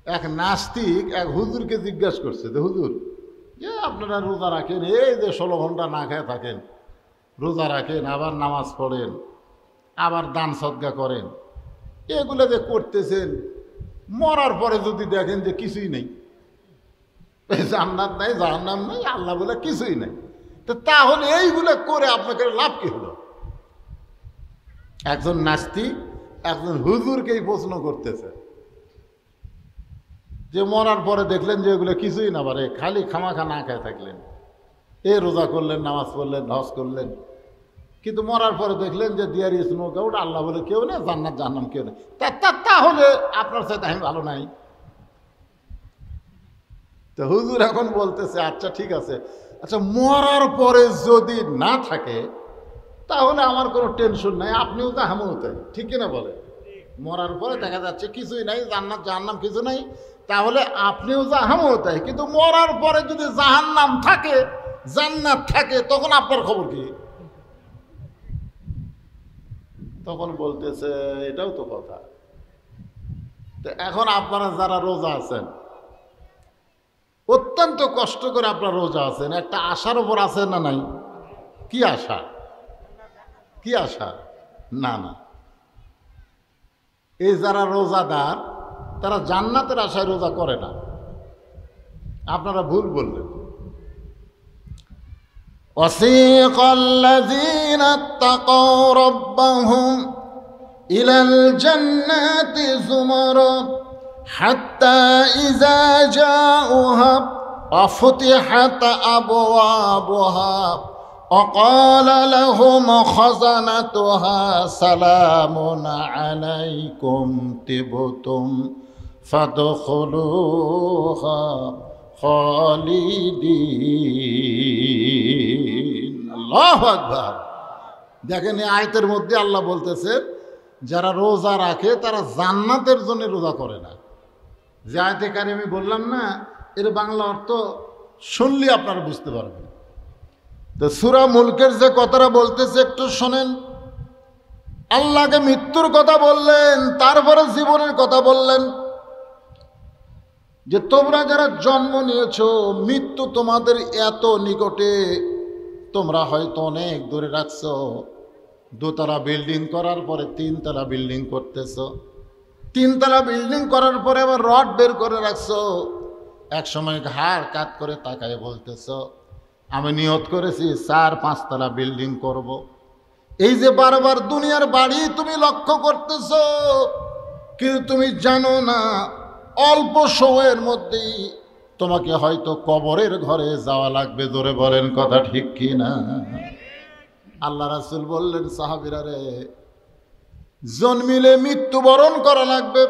এক নাস্তিক এক হুজুরকে জিজ্ঞাসা করছে যে হুজুর, আপনারা রোজা রাখেন, এই যে 16 ঘন্টা না খেয়ে থাকেন, রোজা রাখেন, আবার নামাজ পড়েন, আবার দান সদকা করেন, এগুলো যে করতেছেন, মরার পরে যদি দেখেন যে কিছুই নেই, জান্নাত নাই, জাহান্নাম নাই, আল্লাহ বলে কিছুই নাই, তো তাহলে এইগুলো করে আপনাকে লাভ কি হলো? একজন নাস্তিক একজন হুজুরকেই প্রশ্ন করতেছে যে মরার পরে দেখলেন যে এগুলো কিছুই না পারে, খালি খামাখা না খেয়ে থাকলেন, এ রোজা করলেন, নামাজ পড়লেন, হজ করলেন, কিন্তু মরার পরে দেখলেন যে দিয়ার ইস নো গাউট, আল্লাহ বলে কেউ নেই, জান্নাত জাহান্নাম কেউ নেই, তাহলে আপনার সাথে আমি ভালো নাই। তো হুজুর এখন বলতেছে আচ্ছা ঠিক আছে, আচ্ছা মরার পরে যদি না থাকে তাহলে আমার কোনো টেনশন নাই, আপনিও তো আমিও তাই, ঠিক কিনা বলে? মরার পরে দেখা যাচ্ছে কিছুই নাই, জান্নাত জাহান্নাম কিছু নাই, তাহলে আপনিও যা আমিও তাই, কিন্তু মরার পরে যদি জাহান্নাম থাকে জান্নাত থাকে তখন আপনার খবর কি? তখন বলতেছে এটাও তো কথা। তো এখন আপনারা যারা রোজা আছেন, অত্যন্ত কষ্ট করে আপনারা রোজা আছেন, একটা আশার উপর আছেন না নাই? কি আশা? কি আশা? না না, এই যারা রোজাদার তারা জান্নাতের আশায় রোজা করে না, আপনারা ভুল বললেন। وسيق الذين اتقوا ربهم إلى الجنات زمرا حتى إذا جاءوها وفتحت أبوابها وقال لهم خزنتها سلام عليكم طبتم فادخلوها খালিদিন। আল্লাহু আকবার। দেখেন এই আয়াতের মধ্যে আল্লাহ বলতেছে যারা রোজা রাখে তারা জান্নাতের জন্য রোজা করে না। যে আয়াতে কারিমে আমি বললাম না, এর বাংলা অর্থ শুনলে আপনারা বুঝতে পারবেন। তো সূরা মুলকের যে কথাটা বলতেছে একটু শোনেন। আল্লাহকে মৃত্যুর কথা বললেন, তারপরে জীবনের কথা বললেন, যে তোমরা যারা জন্ম নিয়েছো মৃত্যু তোমাদের এত নিকটে, তোমরা হয়তো অনেক দূরে রাখছো, দোতলা বিল্ডিং করার পরে 3 তলা বিল্ডিং করতেছো, 3 তলা বিল্ডিং করার পরে আবার রড বের করে রাখছো, এক সময় ঘাড় কাত করে তাকায় বলতেছো আমি নিয়ত করেছি 4-5 তলা বিল্ডিং করব। এই যে বারবার দুনিয়ার বাড়ি তুমি লক্ষ্য করতেছো, কিন্তু তুমি জানো না অল্প সময়ের মধ্যেই তোমাকে হয়তো কবরের ঘরে যাওয়া লাগবে। জোরে বলেন কথা ঠিক কি না? আল্লাহ রাসূল বললেন সাহাবীরা রে, জন্মিলে মৃত্যুবরণ করা লাগবে।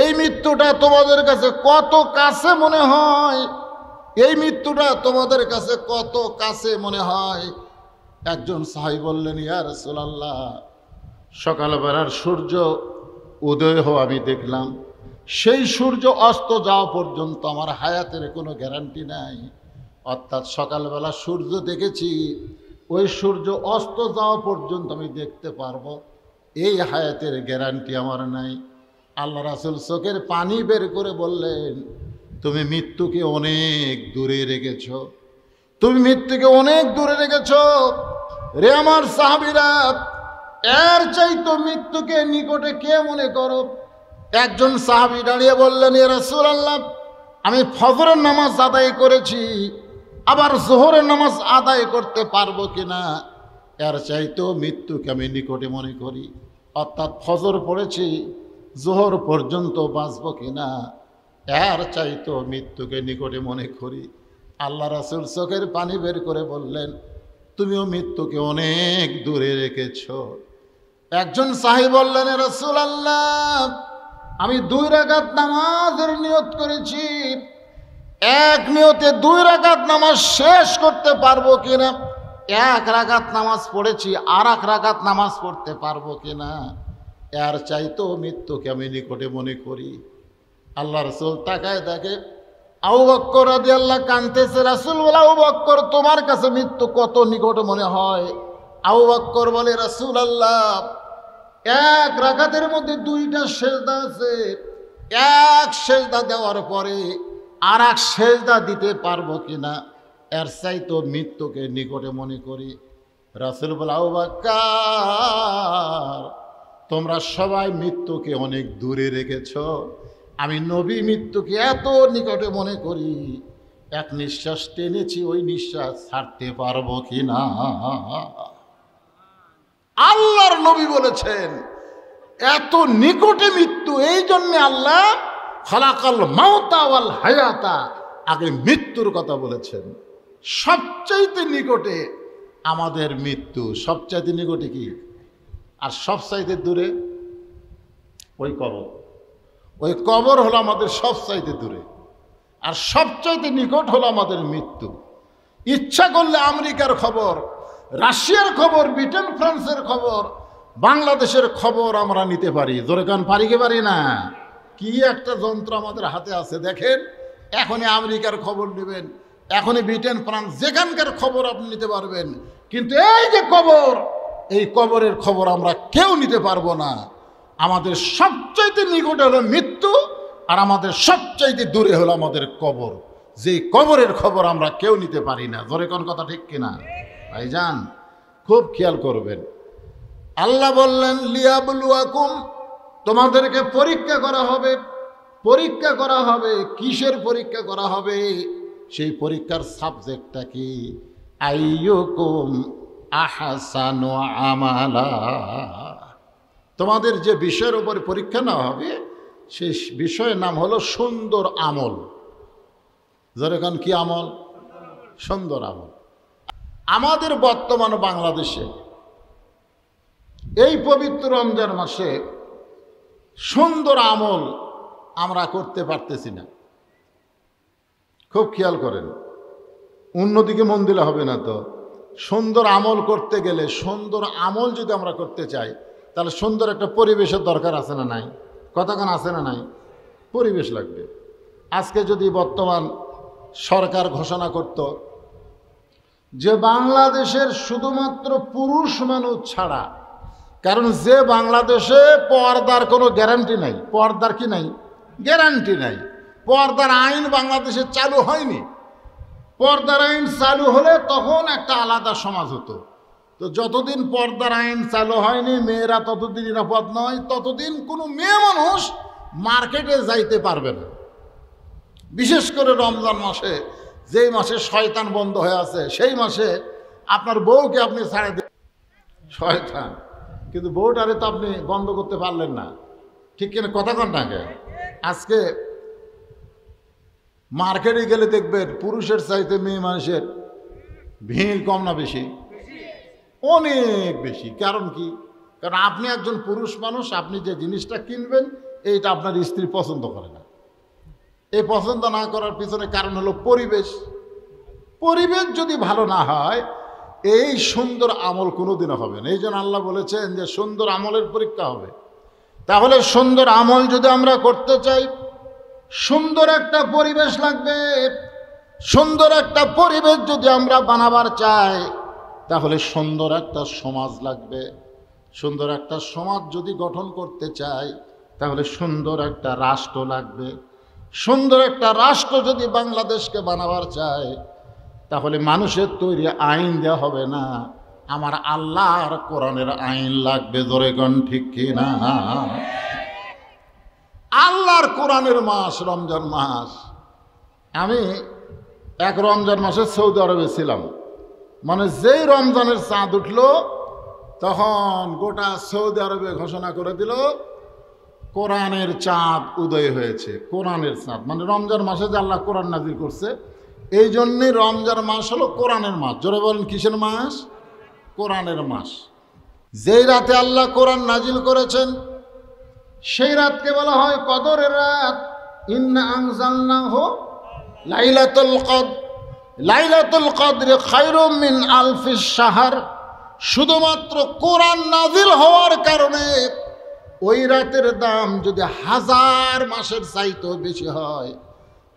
এই মৃত্যুটা তোমাদের কাছে কত কাছে মনে হয়, এই মৃত্যুটা তোমাদের কাছে কত কাছে মনে হয়। একজন সাহাবী বললেন ইয়া রাসূলুল্লাহ, সকালবেলার সূর্য উদয় হওয়া আমি দেখলাম, সেই সূর্য অস্ত যাওয়া পর্যন্ত আমার হায়াতের কোনো গ্যারান্টি নাই। অর্থাৎ সকালবেলা সূর্য দেখেছি, ওই সূর্য অস্ত যাওয়া পর্যন্ত আমি দেখতে পারবো, এই হায়াতের গ্যারান্টি আমার নাই। আল্লাহ রাসূল চোখের পানি বের করে বললেন তুমি মৃত্যুকে অনেক দূরে রেখেছ, তুমি মৃত্যুকে অনেক দূরে রেখেছ রে আমার সাহাবীরা। এর চাইতো মৃত্যুকে নিকটে কে মনে করো? একজন সাহাবী দাঁড়িয়ে বললেন ইয়া রাসূলুল্লাহ, আমি ফজরের নামাজ আদায় করেছি, আবার যোহরের নামাজ আদায় করতে পারবো কিনা, এর চাইতেও মৃত্যুকে আমি নিকটে মনে করি। অর্থাৎ ফজর পড়েছি, যোহর পর্যন্ত বাঁচবো কিনা, এর চাইতেও মৃত্যুকে নিকটে মনে করি। আল্লাহ রাসূল চোখের পানি বের করে বললেন তুমিও মৃত্যুকে অনেক দূরে রেখেছ। একজন সাহাবী বললেন ইয়া রাসূলুল্লাহ, আমি 2 রাকাত নামাজের নিয়ত করেছি, এক নিয়তে 2 রাকাত নামাজ শেষ করতে পারবো কিনা, 1 রাকাত নামাজ পড়েছি, আর 1 রাকাত নামাজ পড়তে পারবো কিনা, এর চাইতেও মৃত্যুকে আমি নিকটে মনে করি। আল্লাহ রাসূল তাকায় দেখে আবু বকর রাদিয়াল্লাহু কাঁদতেছে। রাসূল বলে আবু বকর তোমার কাছে মৃত্যু কত নিকটে মনে হয়? আবু বকর বলে রাসূলুল্লাহ, 1 রাকাতের মধ্যে 2টা সেজদা আছে, এক সেজদা দেওয়ার পরে আর এক সেজদা দিতে পারবো কিনা, এর চাইতে মৃত্যুকে নিকটে মনে করি। রাসূল বলে, আবু বকর, তোমরা সবাই মৃত্যুকে অনেক দূরে রেখেছ, আমি নবী মৃত্যুকে এত নিকটে মনে করি, এক নিঃশ্বাস টেনেছি, ওই নিঃশ্বাস ছাড়তে পারবো কিনা। আল্লাহর নবী বলেছেন এত নিকটে মৃত্যু, এই জন্য আল্লাহ খালাকাল মাউতা ওয়াল হায়াতা, আগে মৃত্যুর কথা বলেছেন। সবচাইতে নিকটে আমাদের মৃত্যু, সবচাইতে নিকটে কি, আর সবচাইতে দূরে ওই কবর। ওই কবর হলো আমাদের সবচাইতে দূরে, আর সবচাইতে নিকট হলো আমাদের মৃত্যু। ইচ্ছা করলে আমেরিকার খবর, রাশিয়ার খবর, ব্রিটেন ফ্রান্সের খবর, বাংলাদেশের খবর আমরা নিতে পারি। জোরে কান পারি কি পারি না? কি একটা যন্ত্র আমাদের হাতে আছে দেখেন। এখনই আমেরিকার খবর নেবেন, এখনই ব্রিটেন ফ্রান্স, যেখানকার খবর আপনি নিতে পারবেন। কিন্তু এই যে কবর, এই কবরের খবর আমরা কেউ নিতে পারবো না। আমাদের সবচাইতে নিকটে হলো মৃত্যু, আর আমাদের সবচাইতে দূরে হলো আমাদের কবর। যে কবরের খবর আমরা কেউ নিতে পারি না। জোরে কোন কথা ঠিক কিনা ভাইজান? খুব খেয়াল করবেন। আল্লাহ বললেন, লিয়াবলুয়াকুম, তোমাদেরকে পরীক্ষা করা হবে। পরীক্ষা করা হবে, কিসের পরীক্ষা করা হবে? সেই পরীক্ষার সাবজেক্টটা কি? আইয়ুকুম আহসানু আমালা। তোমাদের যে বিষয়ের উপর পরীক্ষা নেওয়া হবে, সেই বিষয়ের নাম হলো সুন্দর আমল। যেরকম কি আমল? সুন্দর আমল। আমাদের বর্তমান বাংলাদেশে এই পবিত্র রমজান মাসে সুন্দর আমল আমরা করতে পারতেছি না। খুব খেয়াল করেন, অন্যদিকে মন দিলে হবে না তো। সুন্দর আমল করতে গেলে, সুন্দর আমল যদি আমরা করতে চাই, তাহলে সুন্দর একটা পরিবেশের দরকার আছে না নাই? কতক্ষণ আছে না নাই? পরিবেশ লাগবে। আজকে যদি বর্তমান সরকার ঘোষণা করত যে বাংলাদেশের শুধুমাত্র পুরুষ মানুষ ছাড়া, কারণ যে বাংলাদেশে পর্দার কোনো গ্যারান্টি নাই, পর্দার কি নাই? গ্যারান্টি নাই। পর্দার আইন বাংলাদেশে চালু হয়নি। পর্দার আইন চালু হলে তখন একটা আলাদা সমাজ হতো। তো যতদিন পর্দার আইন চালু হয়নি, মেয়েরা ততদিন নিরাপদ নয়, ততদিন কোনো মেয়ে মানুষ মার্কেটে যাইতে পারবে না। বিশেষ করে রমজান মাসে, যেই মাসে শয়তান বন্ধ হয়ে আছে, সেই মাসে আপনার বউকে আপনি ছাড়ে দেন, শয়তান। কিন্তু বউটারে তো আপনি বন্ধ করতে পারলেন না, ঠিক কিনা? কথা কন না? আজকে মার্কেটে গেলে দেখবেন পুরুষের চাইতে মেয়ে মানুষের ভিড় কম না বেশি? অনেক বেশি। কারণ কি? কারণ আপনি একজন পুরুষ মানুষ, আপনি যে জিনিসটা কিনবেন এইটা আপনার স্ত্রী পছন্দ করে না। এই পছন্দ না করার পিছনে কারণ হলো পরিবেশ। পরিবেশ যদি ভালো না হয়, এই সুন্দর আমল কোনোদিনও হবে না। এই জন্য আল্লাহ বলেছেন যে সুন্দর আমলের পরীক্ষা হবে। তাহলে সুন্দর আমল যদি আমরা করতে চাই, সুন্দর একটা পরিবেশ লাগবে। সুন্দর একটা পরিবেশ যদি আমরা বানাবার চাই, তাহলে সুন্দর একটা সমাজ লাগবে। সুন্দর একটা সমাজ যদি গঠন করতে চাই, তাহলে সুন্দর একটা রাষ্ট্র লাগবে। সুন্দর একটা রাষ্ট্র যদি বাংলাদেশকে বানাবার চায়, তাহলে মানুষের তৈরি আইন দেওয়া হবে না, আমার আল্লাহর কোরআনের আইন লাগবে। জোরে কোন ঠিক কিনা? আল্লাহর কোরআনের মাস রমজান মাস। আমি এক রমজান মাসে সৌদি আরবে ছিলাম। মানে যেই রমজানের চাঁদ উঠলো, তখন গোটা সৌদি আরবে ঘোষণা করে দিল কোরআনের চাঁদ উদয় হয়েছে। কোরআনের চাঁদ মানে রমজান মাসে যে আল্লাহ কোরআন নাজিল করছে, এই জন্যই রমজান মাস হলো কোরআনের মাস। জোরে বলেন কিসের মাস? কোরআনের মাস। যেই রাতে আল্লাহ কোরআন নাজিল করেছেন, সেই রাতকে বলা হয় কদরের রাত। ইন্না আনজালনাহু লাইলাতুল কদর। লাইলাতুল কদর খায়রুম মিন আলফিশ শাহর। শুধুমাত্র কোরআন নাজিল হওয়ার কারণে ওই রাতের দাম যদি 1000 মাসের চাইতেও বেশি হয়,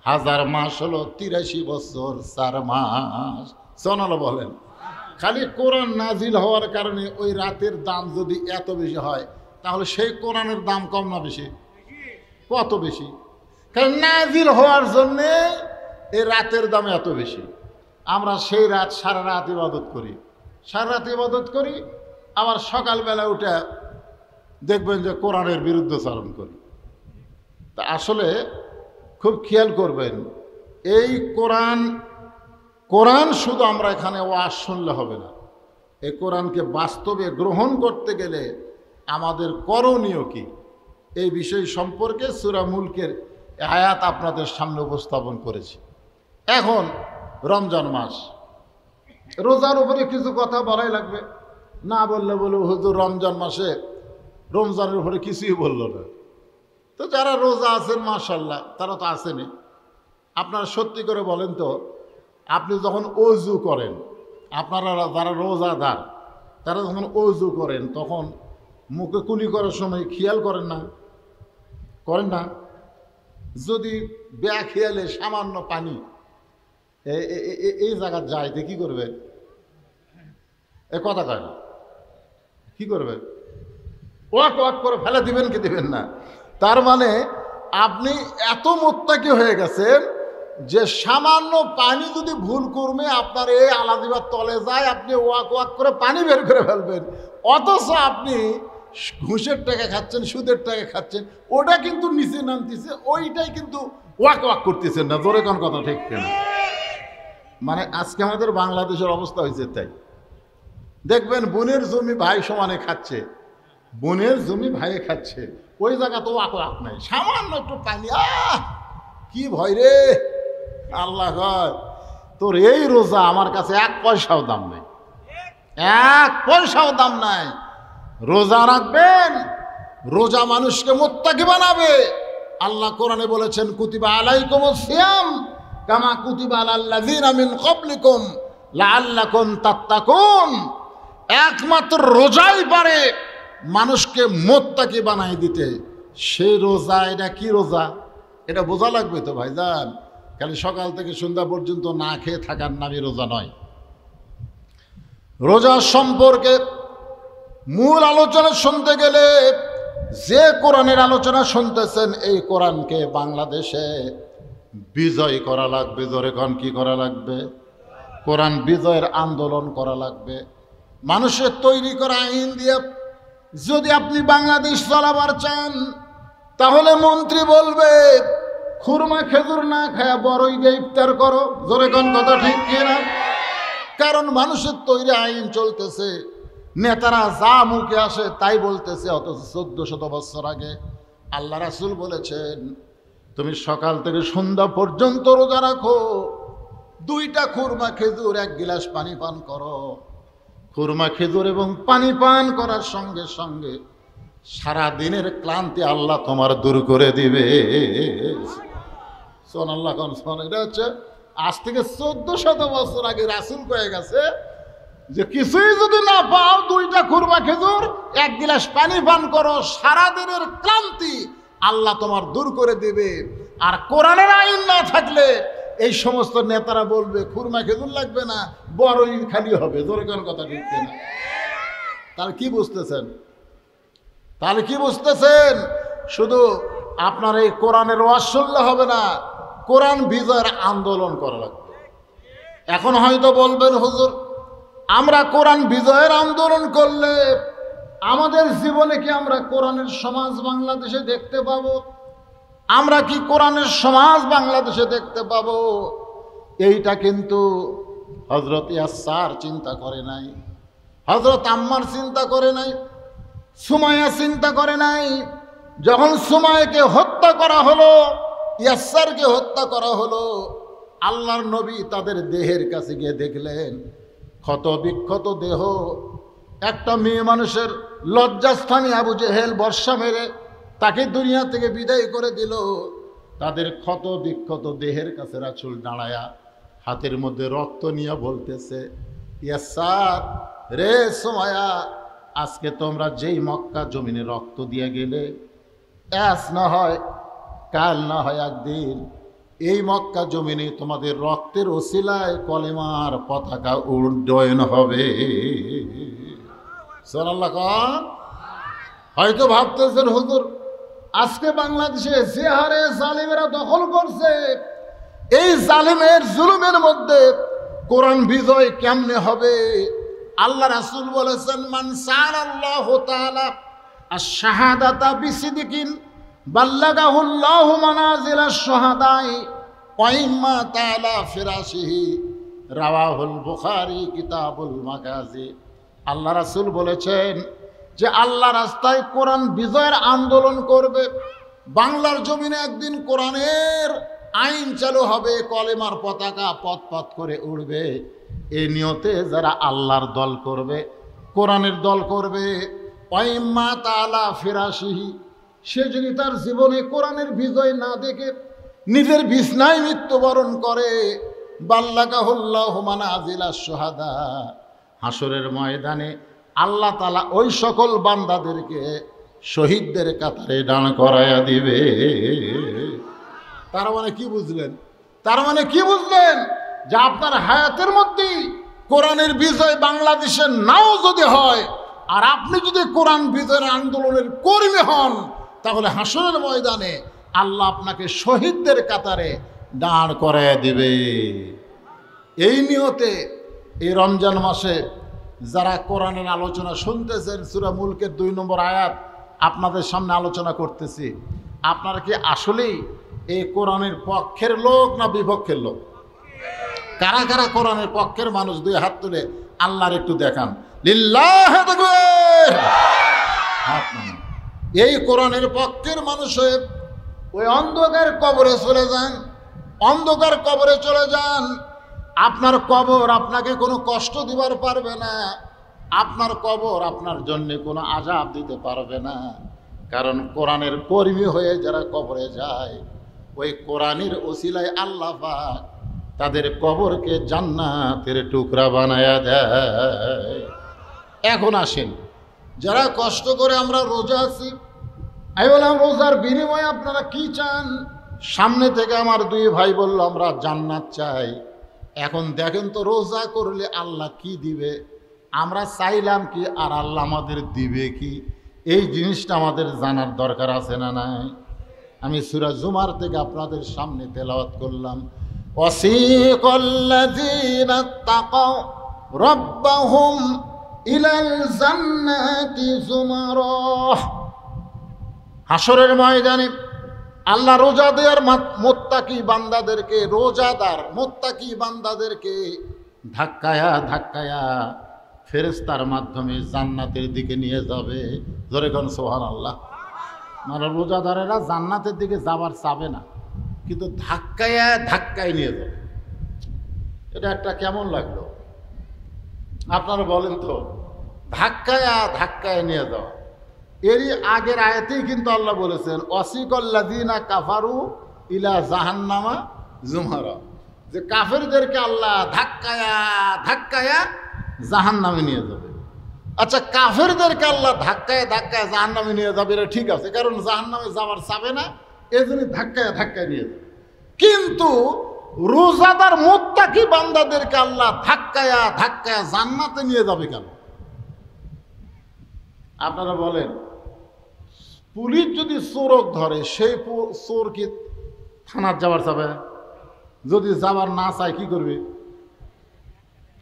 1000 মাস হলো 83 বছর 4 মাস। সোনাল বলেন, খালি কোরআন নাজিল হওয়ার কারণে ওই রাতের দাম যদি এত বেশি হয়, তাহলে সেই কোরআনের দাম কম না বেশি? কত বেশি? কারণ নাজিল হওয়ার জন্যে এই রাতের দাম এত বেশি। আমরা সেই রাত সারা রাত ইবাদত করি, সারা রাত ইবাদত করি, আবার সকালবেলা উঠে দেখবেন যে কোরআনের বিরুদ্ধাচরণ করি। তা আসলে খুব খেয়াল করবেন, এই কোরআন শুধু আমরা এখানে ওয়াজ শুনলে হবে না। এই কোরআনকে বাস্তবে গ্রহণ করতে গেলে আমাদের করণীয় কি, এই বিষয় সম্পর্কে সূরা মুলকের আয়াত আপনাদের সামনে উপস্থাপন করেছি। এখন রমজান মাস, রোজার উপরে কিছু কথা বলাই লাগবে, না বললে বলবো হুজুর রমজান মাসে রমজানের উপরে কিছুই বললো না। তো যারা রোজা আছেন মাশাআল্লাহ, তারা তো আসেনি। আপনারা সত্যি করে বলেন তো, আপনি যখন ওযু করেন, আপনারা যারা রোজাদার তারা যখন ওযু করেন তখন মুখে কুলি করার সময় খেয়াল করেন না? করেন না? যদি বেখেয়ালে সামান্য পানি এই জায়গা যায় তো কি করবে? এ কথা কয় না, কি করবে? ওয়াক ওয়াক করে ফেলে দিবেন কি দিবেন না? তার মানে আপনি এত মুত্তাকি হয়ে গেছেন যে সামান্য পানি যদি ভুল করবে আপনার এই আলাদিবার তলে যায়, আপনি ওয়াক ওয়াক করে পানি বের করে ফেলবেন। অথচ আপনি ঘুষের টাকা খাচ্ছেন, সুদের টাকা খাচ্ছেন, ওটা কিন্তু নিচে নামতেছে, ওইটাই কিন্তু ওয়াক ওয়াক করতেছেন না। জোরে কোন কথা ঠিক কেন? মানে আজকে আমাদের বাংলাদেশের অবস্থা হয়েছে তাই। দেখবেন বোনের জমি ভাই সমানে খাচ্ছে, বোনের জমি ভাইয়ে খাচ্ছে, ওই জায়গা তো ওয়াক ওয়াক নাই, সামান্য একটু পানি, কি ভয় রে আল্লাহ গয়। তোর এই রোজা আমার কাছে 1 পয়সাও দাম নেই, 1 পয়সাও দাম নাই। রোজা রাখবেন, রোজা মানুষকে মুত্তাকি বানাবে। আল্লাহ কোরআনে বলেছেন কুতিবা আলাইকুমুস সিয়াম কামা কুতিবা আলাল লাযিনা মিন ক্বাবলিকুম লাআল্লাকুম তাত্তাকুন। একমাত্র রোজাই পারে মানুষকে মুত্তাকি বানাই দিতে। সেই রোজা, এটা কি রোজা এটা বোঝা লাগবে তো ভাইজান। খালি সকাল থেকে সন্ধ্যা পর্যন্ত না খেয়ে থাকার নামই রোজা নয়। রোজা সম্পর্কে মূল আলোচনা শুনতে গেলে যে কোরআনের আলোচনা শুনতেছেন, এই কোরআনকে বাংলাদেশে বিজয় করা লাগবে। জোরে কোন কি করা লাগবে? কোরআন বিজয়ের আন্দোলন করা লাগবে। মানুষের তৈরি করা আইন দিয়ে যদি আপনি বাংলাদেশ চালাবার চান, তাহলে মন্ত্রী বলবে খুরমা খেজুর না খায়া বড়ই দিয়ে ইফতার করো। জোরে কোন কথা ঠিক কিনা? কারণ মানুষের তৈরি আইন চলতেছে, নেতারা যা মুখে আসে তাই বলতেছে। অথচ 1400 বছর আগে আল্লাহ রাসূল বলেছেন তুমি সকাল থেকে সন্ধ্যা পর্যন্ত রোজা রাখো, 2টা খুরমা খেজুর 1 গিলাস পানি পান করো। খুরমা খেজুর এবং পানি পান করার সঙ্গে সঙ্গে সারা দিনের ক্লান্তি আল্লাহ তোমার দূর করে দিবে। শোন আল্লাহ কোন শোন, এটা হচ্ছে আজ থেকে 1400 বছর আগে রাসূল কয়ে গেছে যে কিছুই যদি না পাও 2টা খুরমা খেজুর 1 গিলাস পানি পান করো, সারা দিনের ক্লান্তি আল্লাহ তোমার দূর করে দিবে। আর কোরআনের আইন না থাকলে এই সমস্ত নেতারা বলবে খুরমা খেজুর লাগবে না, বড়ই খালি হবে। জোরে কোন কথা ঠিক না? তাহলে কি বুঝতেছেন? তাহলে কি বুঝতেছেন? শুধু আপনার এই কোরআনের ওয়াজ শুনলে হবে না, কোরআন বিজয়ের আন্দোলন করা লাগবে। এখন হয়তো বলবেন হুজুর আমরা কোরআন বিজয়ের আন্দোলন করলে আমাদের জীবনে কি আমরা কোরআনের সমাজ বাংলাদেশে দেখতে পাবো? আমরা কি কোরআনের সমাজ বাংলাদেশে দেখতে পাবো? এইটা কিন্তু হযরত ইয়াসার চিন্তা করে নাই, হযরত আম্মার চিন্তা করে নাই, সুমাইয়া চিন্তা করে নাই। যখন সুমাইয়াকে হত্যা করা হলো, ইয়াসারকে হত্যা করা হলো, আল্লাহর নবী তাদের দেহের কাছে গিয়ে দেখলেন ক্ষত বিক্ষত দেহ। একটা মেয়ে মানুষের লজ্জাস্থানে আবু জেহেল বর্ষা মেরে তাকে দুনিয়া থেকে বিদায় করে দিল। তাদের ক্ষত বিক্ষত দেহের কাছে রাসূল দাঁড়ায়া হাতের মধ্যে রক্ত নিয়ে বলতেছে ইয়াসার রে সুমাইয়া, আজকে তোমরা যেই মক্কা জমিনে রক্ত দিয়ে গেলে, আজ না হয় কাল না হয় একদিন এই মক্কা জমিনে তোমাদের রক্তের ওসিলায় কলেমার পতাকা উড্ডয়ন হবে। সুবহানাল্লাহ। হয়তো ভাবতেছেন হুজুর আজকে বাংলাদেশে যে হারে জালিমেরা দখল করছে, এই জালিমের জুলুমের মধ্যে কোরআন বিজয় কেমনে হবে? আল্লাহ রাসূল বলেছেন, মান সাআলাল্লাহু তাআলা আশ-শাহাদাতা বিসিদকিন বাল্লাগাহুল্লাহু মানাজিলাশ শুহাদাই ওয়া ইম্মা তাআলা ফিরাশিহি, রাওয়াহুল বুখারী কিতাবুল মাগাজি। আল্লাহ রাসূল বলেছেন যে আল্লাহ রাস্তায় কোরআন বিজয়ের আন্দোলন করবে। বাংলার জমিনে একদিন কোরআনের আইন চালু হবে, কলেমার পতাকা পথ পথ করে উড়বে। এই নিয়তে যারা আল্লাহর দল করবে, কোরআনের দল করবে, ওয়াইম্মা তাআলা ফিরাশিহি, সে যদি তার জীবনে কোরআনের বিজয় না দেখে নিজের বিছনায় মৃত্যুবরণ করে, বাল্লাগাহুল্লাহু মানাজিলাশ শুহাদা, হাসরের ময়দানে আল্লাহ তাআলা ওই সকল বান্দাদেরকে শহীদদের কাতারে দাঁড় করাইয়া দিবে। তার মানে কি বুঝলেন? তার মানে কি বুঝলেন? যে আপনার হায়াতের মধ্যেই কোরআনের বিজয় বাংলাদেশে নাও যদি হয়, আর আপনি যদি কোরআন বিজয়ের আন্দোলনের কর্মী হন, তাহলে হাসরের ময়দানে আল্লাহ আপনাকে শহীদদের কাতারে দাঁড় করাইয়া দিবে। এই নিয়তে এই রমজান মাসে যারা কোরআনের আলোচনা শুনতেছেন, সূরা মুলকের 2 নম্বর আয়াত আপনাদের সামনে আলোচনা করতেছি, আপনারা কি আসলেই এই কোরআনের পক্ষের লোক না বিপক্ষের লোক? কারা কারা কোরআনের পক্ষের মানুষ? 2 হাত তুলে আল্লাহর একটু দেখান। লিল্লাহি তাকবীর। এই কোরআনের পক্ষের মানুষ হয়ে ওই অন্ধকার কবরে চলে যান, অন্ধকার কবরে চলে যান। আপনার কবর আপনাকে কোনো কষ্ট দিবার পারবে না, আপনার কবর আপনার জন্য কোনো আযাব দিতে পারবে না। কারণ কোরআনের কর্মী হয়ে যারা কবরে যায়, ওই কোরআনের ওসিলায় আল্লাহ পাক তাদের কবরকে জান্নাতের টুকরা বানায়া দেয়। এখন আসেন, যারা কষ্ট করে আমরা রোজা আছি, আমি বললাম রোজার বিনিময়ে আপনারা কি চান? সামনে থেকে আমার 2 ভাই বলল আমরা জান্নাত চাই। এখন দেখেন তো রোজা করলে আল্লাহ কি দিবে? আমরা চাইলাম কি আর আল্লাহ আমাদের দিবে কি? এই জিনিসটা আমাদের জানার দরকার আছে না নাই? আমি সূরা জুমার থেকে আপনাদের সামনে তেলাওয়াত করলাম, ওয়াসিকাল্লাযীনা তাকাও রাব্বাহুম ইলাল জান্নাতি যুমারা। হাসরের ময়দানে আল্লাহ রোজাদার মুত্তাকি বান্দাদেরকে, রোজাদার মুত্তাকি বান্দাদেরকে ধাক্কায়া ধাক্কায়া ফেরেশতার মাধ্যমে জান্নাতের দিকে নিয়ে যাবে। জোরে কোন সুবহানাল্লাহ। মানে রোজাদারেরা জান্নাতের দিকে যাবার চাবে না, কিন্তু ধাক্কায়া ধাক্কায় নিয়ে যাবে। এটা একটা কেমন লাগলো আপনারা বলেন তো? ধাক্কায়া ধাক্কায় নিয়ে যাওয়া। এরই আগের আয়াতেই কিন্তু আল্লাহ বলেছেন, ওয়াসিকাল্লাযীনা কাফারু ইলা জাহান্নামা যুমারা, যে কাফেরদেরকে আল্লাহ ধাক্কায়া ধাক্কায়া জাহান্নামে নিয়ে যাবে। আচ্ছা, কাফেরদেরকে আল্লাহ ধাক্কায় ধাক্কায় জাহান্নামে নিয়ে যাবে, এটা ঠিক আছে, কারণ জাহান্নামে যাওয়ার চাবে না, এজন্য ধাক্কায় ধাক্কায় নিয়ে যাবে। কিন্তু রোজাদার মুত্তাকি বান্দাদেরকে আল্লাহ ধাক্কায়া ধাক্কায়া জান্নাতে নিয়ে যাবে কেন? আপনারা বলেন, পুলিশ যদি চোরক ধরে, সেই চোর কি থানার যাবার চাবে? যদি যাবার না চায় কি করবে?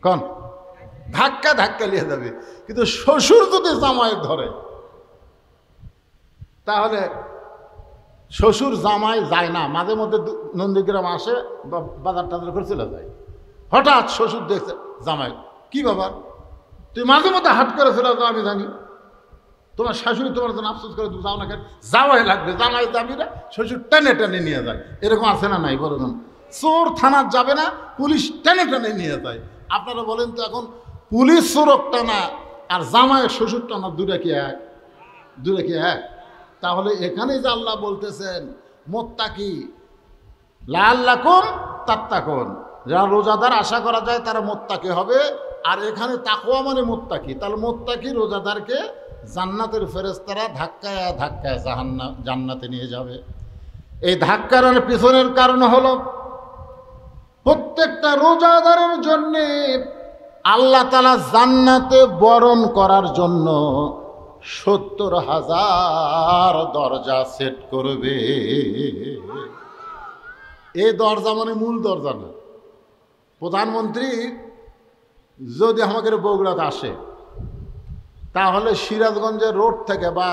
কোন ধাক্কা ধাক্কা নিয়ে যাবে। কিন্তু শ্বশুর যদি জামাই ধরে, তাহলে শ্বশুর জামাই যায় না, মাঝে মধ্যে নন্দীগ্রাম আসে বা বাজার টাজার করে চলে যায়। হঠাৎ শ্বশুর দেখছে জামাই, কি ব্যাপার তুই মাঝে মধ্যে হাট করে চলে যাও? আমি জানি তোমার শাশুড়ি তোমার জন্য আফসোস করে, তুমি যাও না কেন? যাওয়াই লাগবে, জামাই যাবি না, শ্বশুর টেনে টেনে নিয়ে যায়। এরকম আছে না নাই বলুন? চোর থানার যাবে না, পুলিশ টেনে টেনে নিয়ে যায়। আপনারা বলেন তো, এখন পুলিশ চোরক টানা আর জামাইয়ের শ্বশুর টানা দুটা কি এক? দুটা কি এক? তাহলে এখানে যে আল্লাহ বলতেছেন মুত্তাকি লাআল্লাকুম তাত্তাকুন, যারা রোজাদার আশা করা যায় তারা মুত্তাকি হবে। আর এখানে তাকওয়া মানে মুত্তাকি, তাহলে মুত্তাকি রোজাদারকে জান্নাতের ফেরেশতারা ধাক্কায় ধাক্কায় জান্নাতে নিয়ে যাবে। এই ধাক্কার পিছনের কারণ হলো, প্রত্যেকটা রোজাদারের জন্যে আল্লাহ তাআলা জান্নাতে বরণ করার জন্য 70,000 দরজা সেট করবে। এই দরজা মানে মূল দরজা না। প্রধানমন্ত্রী যদি আমাদের বগুড়াতে আসে, তাহলে সিরাজগঞ্জের রোড থেকে বা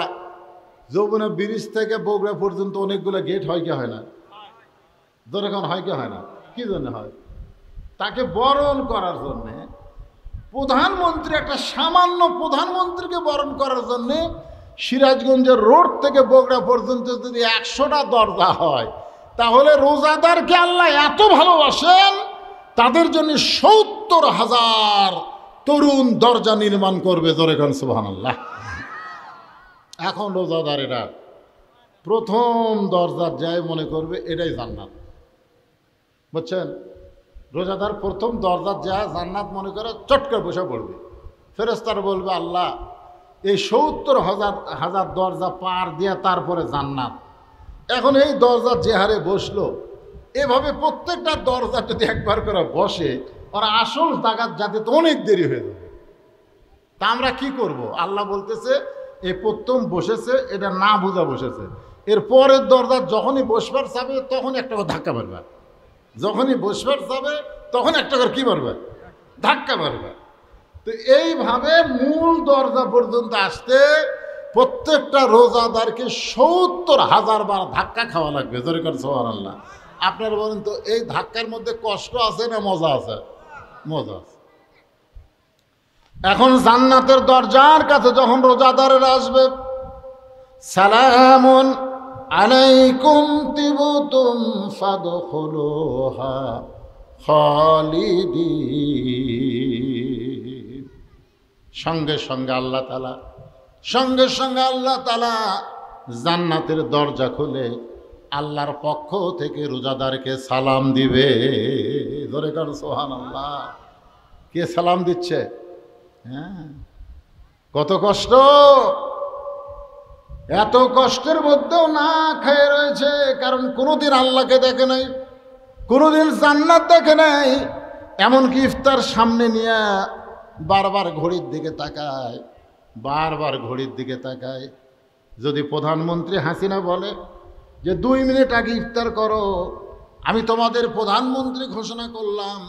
যমুনা ব্রিজ থেকে বগুড়া পর্যন্ত অনেকগুলো গেট হয় কি হয় না? দরকার হয় কি হয় না? কি জন্য হয়? তাকে বরণ করার জন্যে প্রধানমন্ত্রী, একটা সামান্য প্রধানমন্ত্রীকে বরণ করার জন্যে সিরাজগঞ্জের রোড থেকে বগুড়া পর্যন্ত যদি 100টা দরজা হয়, তাহলে রোজাদারকে আল্লাহ এত ভালোবাসেন, তাদের জন্য 70,000 তরুণ দরজা নির্মাণ করবে। জোরে কোন সুবহানাল্লাহ। এখন রোজাদারেরা প্রথম দরজা যায় মনে করবে এটাই জান্নাত, বুঝছেন? রোজাদার প্রথম দরজা যা জান্নাত মনে করে চটকে বসে পড়বে। ফেরেশতারা বলবে, আল্লাহ এই 70,000 দরজা পার দিয়ে তারপরে জান্নাত। এখন এই দরজা যে হারে বসলো, এভাবে প্রত্যেকটা দরজা যদি একবার করে বসে, ওরা আসল জায়গার যাতে তো অনেক দেরি হয়ে যাবে। তা আমরা কি করব? আল্লাহ বলতেছে, এই প্রথম বসেছে এটা না বুঝা বসেছে, এর পরের দরজা যখনই বসবার চাবে তখন একটা করে ধাক্কা মারবে, যখনই বসবার চাবে তখন একটা করে কি মারবে? ধাক্কা মারবে। তো এইভাবে মূল দরজা পর্যন্ত আসতে প্রত্যেকটা রোজাদারকে 70,000 বার ধাক্কা খাওয়া লাগবে। জোরে করে সুবহানাল্লাহ। আপনারা বলেন তো, এই ধাক্কার মধ্যে কষ্ট আছে না মজা আছে? মজা আছে। এখন জান্নাতের দরজার কাছে যখন রোজাদারেরা আসবে, সালামুন আলাইকুম তিবতুম ফাদখুলুহা খালিদিন, সঙ্গে সঙ্গে আল্লাহ তাআলা জান্নাতের দরজা খুলে আল্লাহর পক্ষ থেকে রোজাদারকে সালাম দিবে। ধরে কার সুবহানাল্লাহ। কে সালাম দিচ্ছে? হ্যাঁ, কত কষ্ট! এত কষ্টের মধ্যেও না খেয়ে রয়েছে, কারণ কোনোদিন আল্লাহকে দেখে নাই, কোনোদিন জান্নাত দেখে নাই। এমনকি ইফতার সামনে নিয়ে বারবার ঘড়ির দিকে তাকায়। যদি প্রধানমন্ত্রী হাসিনা বলে যে 2 মিনিট আগে ইফতার করো, আমি তোমাদের প্রধানমন্ত্রী ঘোষণা করলাম,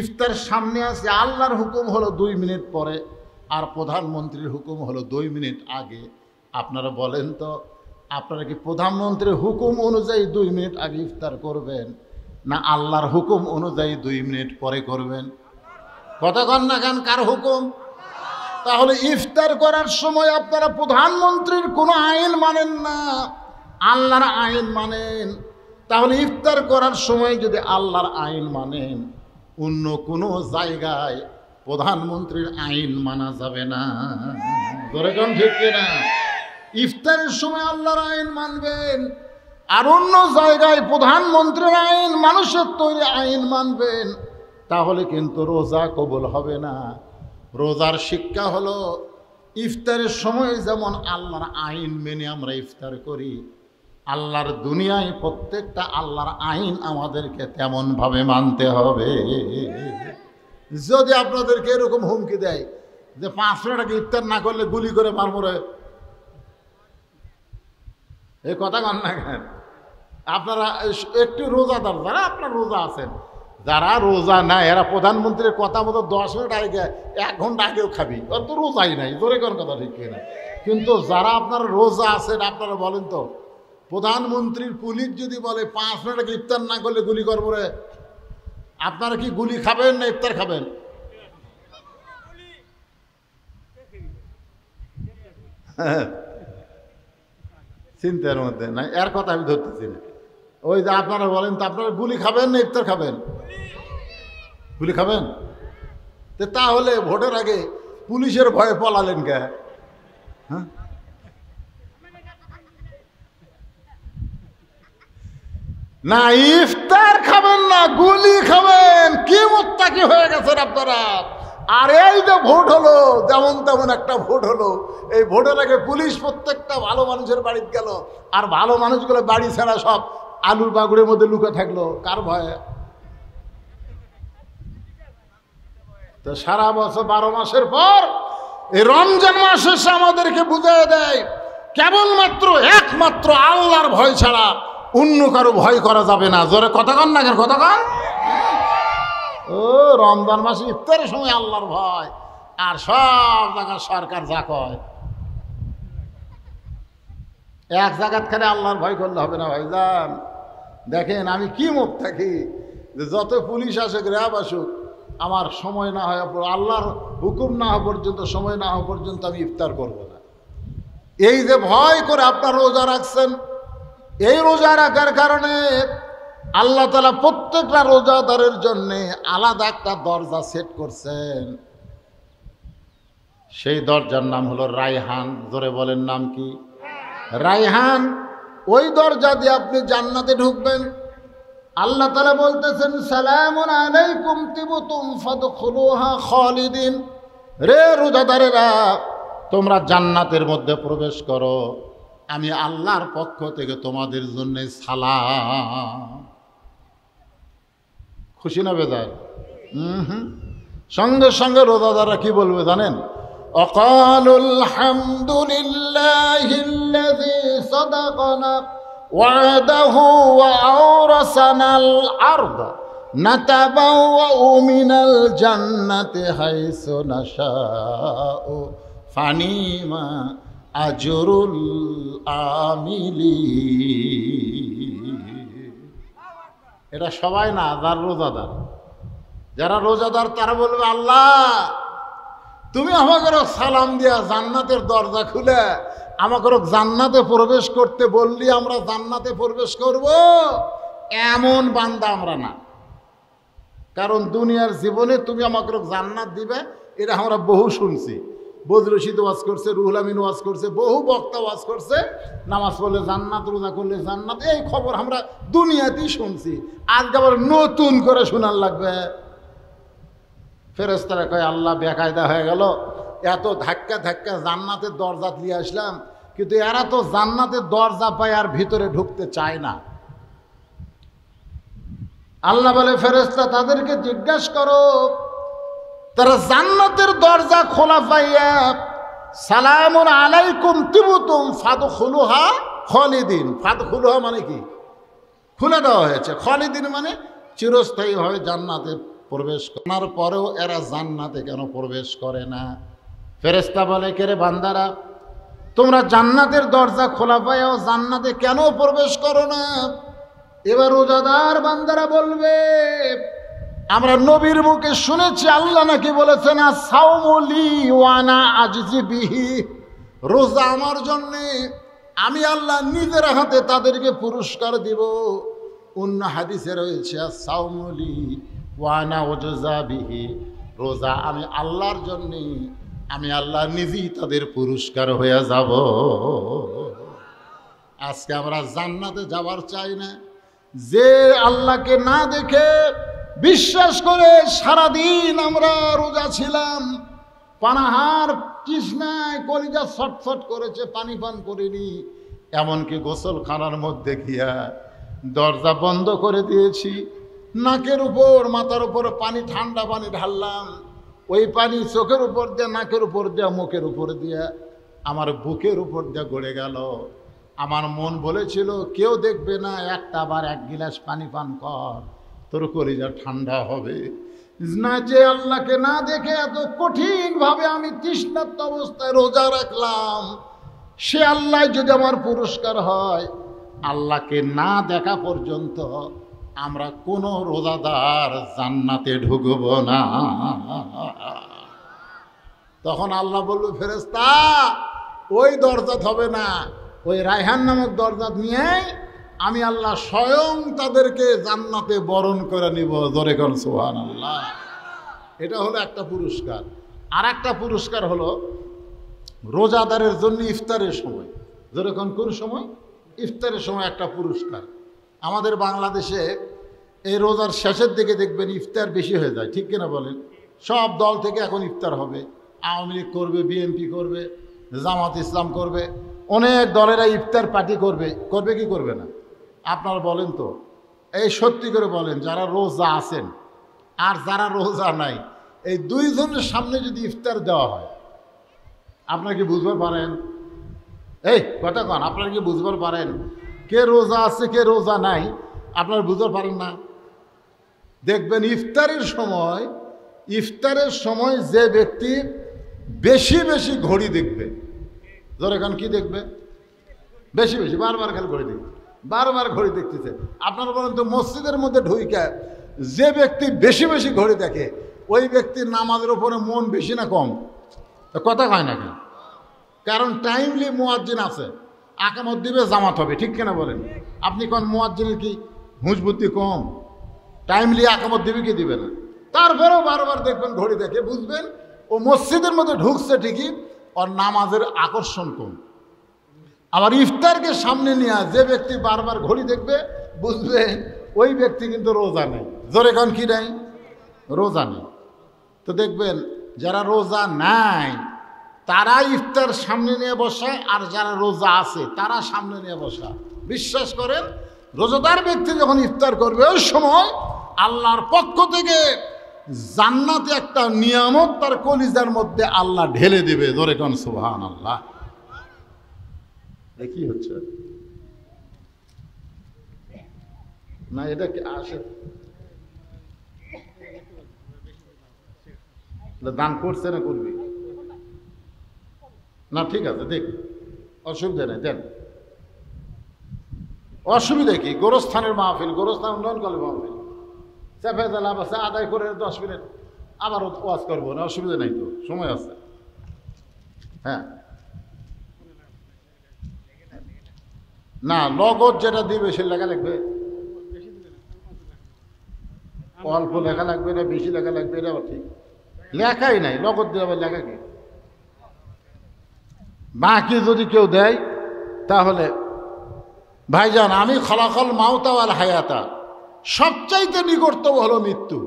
ইফতার সামনে আসে, আল্লাহর হুকুম হলো 2 মিনিট পরে আর প্রধানমন্ত্রীর হুকুম হলো 2 মিনিট আগে। আপনারা বলেন তো, আপনারা কি প্রধানমন্ত্রীর হুকুম অনুযায়ী 2 মিনিট আগে ইফতার করবেন, না আল্লাহর হুকুম অনুযায়ী 2 মিনিট পরে করবেন? কতক্ষণ না কেন কার হুকুম? তাহলে ইফতার করার সময় আপনারা প্রধানমন্ত্রীর কোনো আইন মানেন না, আল্লাহর আইন মানেন। তাহলে ইফতার করার সময় যদি আল্লাহর আইন মানেন, অন্য কোনো জায়গায় প্রধানমন্ত্রীর আইন মানা যাবে না। ধরে কোন ঠিক কিনা? ইফতারের সময় আল্লাহর আইন মানবেন, আর অন্য জায়গায় প্রধানমন্ত্রীর আইন, মানুষের তৈরি আইন মানবেন, তাহলে কিন্তু রোজা কবুল হবে না। রোজার শিক্ষা হলো, ইফতারের সময় যেমন আল্লাহর আইন মেনে আমরা ইফতার করি, আল্লাহর দুনিয়ায় প্রত্যেকটা আল্লাহর আইন আমাদেরকে তেমনভাবে মানতে হবে। যদি আপনাদেরকে এরকম হুমকি দেয় যে 5 মিনিট আগে ইফতার না করলে গুলি করে মারবো রে, এই কথা কন না কেন? আপনারা একটু রোজাদার যারা, আপনার রোজা আছেন, যারা রোজা নাই, এরা প্রধানমন্ত্রীর কথা মতো 10 মিনিট আগে 1 ঘন্টা আগেও খাবি, ওর তো রোজাই নাই। জোরে কোন কথা ঠিক কিনা? কিন্তু যারা আপনারা রোজা আছেন, আপনারা বলেন তো, প্রধানমন্ত্রীর পুলিশ যদি বলে 5 মিনিট আগে ইফতার না করলে গুলি করবো রে, আপনারা কি গুলি খাবেন না ইফতার খাবেন? চিন্তার মধ্যে না, এর কথা আমি ধরতেছি না। ওই যে আপনারা বলেন তো, আপনারা গুলি খাবেন না ইফতার খাবেন? গুলি খাবেন। তাহলে ভোটের আগে পুলিশের ভয়ে পলালেন কে? হ্যাঁ, না ইফতার খাবেন না, গুলি খাবেন। কি মুত্তাকি হয়ে গেছেন আপনারা। আর এই যে ভোট হলো, যেমন তেমন একটা ভোট হলো, এই ভোটের আগে পুলিশ প্রত্যেকটা ভালো মানুষের বাড়িতে গেল, আর ভালো মানুষগুলো বাড়ি ছাড়া সব আলুর বাগুড়ের মধ্যে লুকে থাকলো। কার ভয়ে? তো সারা বছর 12 মাসের পর এই রমজান মাস এসে আমাদেরকে বুঝিয়ে দেয় কেবলমাত্র একমাত্র আল্লাহর ভয় ছাড়া অন্য কারো ভয় করা যাবে না। জোরে কথা কন না, কথা কন। ও রমজান মাসে ইফতারের সময় আল্লাহর ভয়, আর সব জায়গায় সরকার যা কয়, এক জায়গাত খালি আল্লাহর ভয় করলে হবে না ভাইজান। দেখেন আমি কি মুখ থাকি যে যত পুলিশ আসুক, র্যাব আসুক, আমার সময় না হয়, আল্লাহর হুকুম না হওয়া পর্যন্ত, সময় না হওয়া পর্যন্ত আমি ইফতার করব না। এই যে ভয় করে আপনার রোজা রাখছেন, এই রোজা রাখার কারণে আল্লাহ তাআলা প্রত্যেকটা রোজাদারের জন্য আলাদা একটা দরজা সেট করছেন। সেই দরজার নাম হলো রায়হান। জোরে বলেন নাম কি? রায়হান। ওই দরজা দিয়ে আপনি জান্নাতে ঢুকবেন। আল্লাহ তাআলা বলতেছেন সালামুন আলাইকুম তিবতুম ফাদখুলুহা খালিদিন। রে রোজাদারেরা, তোমরা জান্নাতের মধ্যে প্রবেশ করো, আমি আল্লাহর পক্ষ থেকে তোমাদের জন্য সালাম। খুশি না বেজার? সঙ্গে সঙ্গে রোজাদাররা কি বলবে জানেন? অকালুল হামদুলিল্লাহিল্লাযী সাদাকানা ওয়াদাহু ওয়া আওরাসানাল আরদ নাতাবাওয়াউ মিনাল জান্নাতি হাইসু নাশাউ ফানিমা আজরুল আমিলি। এটা সবাই না, যারা রোজাদার, যারা রোজাদার তারা বলবে আল্লাহ তুমি আমাকে সালাম দিয়া জান্নাতের দরজা খুলে আমাকে জান্নাতে প্রবেশ করতে বললি, আমরা জান্নাতে প্রবেশ করব, এমন বান্দা আমরা না। কারণ দুনিয়ার জীবনে তুমি আমাকে জান্নাত দিবে এটা আমরা বহু শুনছি। বজলুল রশিদ ওয়াজ করছে, রুহুল আমিন ওয়াজ করছে, বহু বক্তা ওয়াজ করছে, নামাজ পড়লে জান্নাত, রোজা করলে জান্নাত, এই খবর আমরা দুনিয়াতেই শুনছি। আজকে আবার নতুন করে শোনার লাগবে। ফেরেশতারা কয় আল্লাহ বেকায়দা হয়ে গেল, এত ধাক্কা ধাক্কা জান্নাতের দরজা নিয়ে আসলাম, কিন্তু এরা তো জান্নাতের দরজা পায় আর ভিতরে ঢুকতে চায় না। আল্লাহ বলে ফেরেশতা তাদেরকে জিজ্ঞাসা করো, তারা জান্নাতের দরজা খোলা পাইয়া সালামুন আলাইকুম তিবতুম ফাদখুলুহা খালিদিন। ফাদখুলুহা মানে কি? খুলে দেওয়া হয়েছে। খালিদিন মানে চিরস্থায়ীভাবে জান্নাতে প্রবেশ করার পরেও এরা জান্নাতে কেন প্রবেশ করে না? ফেরেশতা বলে কে রে বান্দারা, তোমরা জান্নাতের দরজা খোলা পাইয়াও জান্নাতে কেন প্রবেশ করো না? এবার রোজাদার বান্দারা বলবে আমরা নবীর মুখে শুনেছি আল্লাহ নাকি বলেছেন আস-সাওমু লি ওয়া আনা আজজি বিহি, রোজা আমার জন্যে, আমি আল্লাহ নিজের হাতে তাদেরকে পুরস্কার দিব। অন্য হাদিসে রয়েছে আস-সাওমু লি ওয়া আনা উজজা বিহি, রোজা আমি আল্লাহর জন্যে, আমি আল্লাহ নিজেই তাদের পুরস্কার হয়ে যাব। আজকে আমরা জান্নাতে যাবার চাই না। যে আল্লাহকে না দেখে বিশ্বাস করে সারাদিন আমরা রোজা ছিলাম, পানাহার তৃষ্ণায় কলিজা ছটফট করেছে, পানি পান করিনি, এমনকি গোসলখানার মধ্যে গিয়া দরজা বন্ধ করে দিয়েছি, নাকের উপর মাথার উপর পানি, ঠান্ডা পানি ঢাললাম, ওই পানি চোখের উপর দিয়ে, নাকের উপর দিয়ে, মুখের উপর দিয়ে, আমার বুকের উপর দিয়ে গড়ে গেল। আমার মন বলেছিল কেউ দেখবে না, একটা আবার এক গিলাস পানি পান কর, তোর কলিজা ঠান্ডা হবে না। যে আল্লাহকে না দেখে এত কঠিনভাবে আমি তৃষ্ণার্ত অবস্থায় রোজা রাখলাম, সে আল্লাহ যদি আমার পুরস্কার হয়, আল্লাহকে না দেখা পর্যন্ত আমরা কোনো রোজাদার জান্নাতে ঢুকব না। তখন আল্লাহ বলল ফেরেশতা ওই দরজা হবে না, ওই রায়হান নামক দরজা নিয়ে আমি আল্লাহ স্বয়ং তাদেরকে জান্নাতে বরণ করে নিব। জোরে কোন সুবহানাল্লাহ। এটা হলো একটা পুরস্কার। আর একটা পুরস্কার হলো রোজাদারের জন্য ইফতারের সময়। জোরে কোন সময়? ইফতারের সময় একটা পুরস্কার। আমাদের বাংলাদেশে এই রোজার শেষের দিকে দেখবেন ইফতার বেশি হয়ে যায়, ঠিক কিনা বলেন? সব দল থেকে এখন ইফতার হবে। আওয়ামী লীগ করবে, বিএনপি করবে, জামাত ইসলাম করবে, অনেক দলেরা ইফতার পার্টি করবে। করবে কি করবে না? আপনারা বলেন তো, এই সত্যি করে বলেন, যারা রোজা আছেন আর যারা রোজা নাই, এই দুইজনের সামনে যদি ইফতার দেওয়া হয়, আপনারা কি বুঝতে পারেন? এই কথা কন, আপনারা কি বুঝতে পারেন কে রোজা আছে কে রোজা নাই? আপনারা বুঝতে পারেন না? দেখবেন ইফতারের সময় যে ব্যক্তি বেশি বেশি ঘড়ি দেখবে, ধর এখন কি দেখবে? বেশি বেশি বারবার খালি ঘড়ি দেখবে, বারবার ঘড়ি দেখতেছে। আপনারা বলেন তো, মসজিদের মধ্যে ঢুইকা যে ব্যক্তি বেশি বেশি ঘড়ি দেখে ওই ব্যক্তির নামাজের উপরে মন বেশি না কম? কথা কয় না কেন? কারণ টাইমলি মুয়াজ্জিন আছে, আকামত দিবে, জামাত হবে, ঠিক কেনা বলেন? আপনি কোন মুয়াজ্জিনের কি হুঁশ বুদ্ধি কম? টাইমলি আকামত দিবে কি দিবে না? তারপরেও বারবার দেখবেন ঘড়ি দেখে, বুঝবেন ও মসজিদের মধ্যে ঢুকছে ঠিকই, ওর নামাজের আকর্ষণ কম। আবার ইফতারকে সামনে নিয়ে যে ব্যক্তি বারবার ঘড়ি দেখবে, বুঝবে ওই ব্যক্তি কিন্তু রোজা নেই। জোরে কান কি নাই? রোজা নেই। তো দেখবেন যারা রোজা নাই তারা ইফতার সামনে নিয়ে বসায়, আর যারা রোজা আছে তারা সামনে নিয়ে বসা। বিশ্বাস করেন, রোজাদার ব্যক্তি যখন ইফতার করবে ওই সময় আল্লাহর পক্ষ থেকে জান্নাতে একটা নিয়ামত তার কলিজার মধ্যে আল্লাহ ঢেলে দেবে। জোরে কান সুবহানাল্লাহ। কি হচ্ছে না? এটা কি আসে? দান করছে না করবি না? ঠিক আছে, দেখ, অসুবিধা নেই, দেন। অসুবিধা কি? গোরস্থানের মাহফিল, গোরস্থান উন্নয়ন করলে মাহফিল, চেপে দেলা বাসে আদায় করে 10 মিনিট আবার ওয়াজ করবো না, অসুবিধা নেই তো, সময় আছে। হ্যাঁ, না নগদ যেটা দিবে সে লেখা লাগবে, অল্প লেখা লাগবে না বেশি লেখা লাগবে? এটা ঠিক লেখাই নাই, নগদ দিয়ে আবার লেখা কি? বাকি যদি কেউ দেয় তাহলে ভাইজান, আমি খলাকল মাউতা ওয়াল হায়াতা, সবচাইতে নিকটতম হলো মৃত্যু।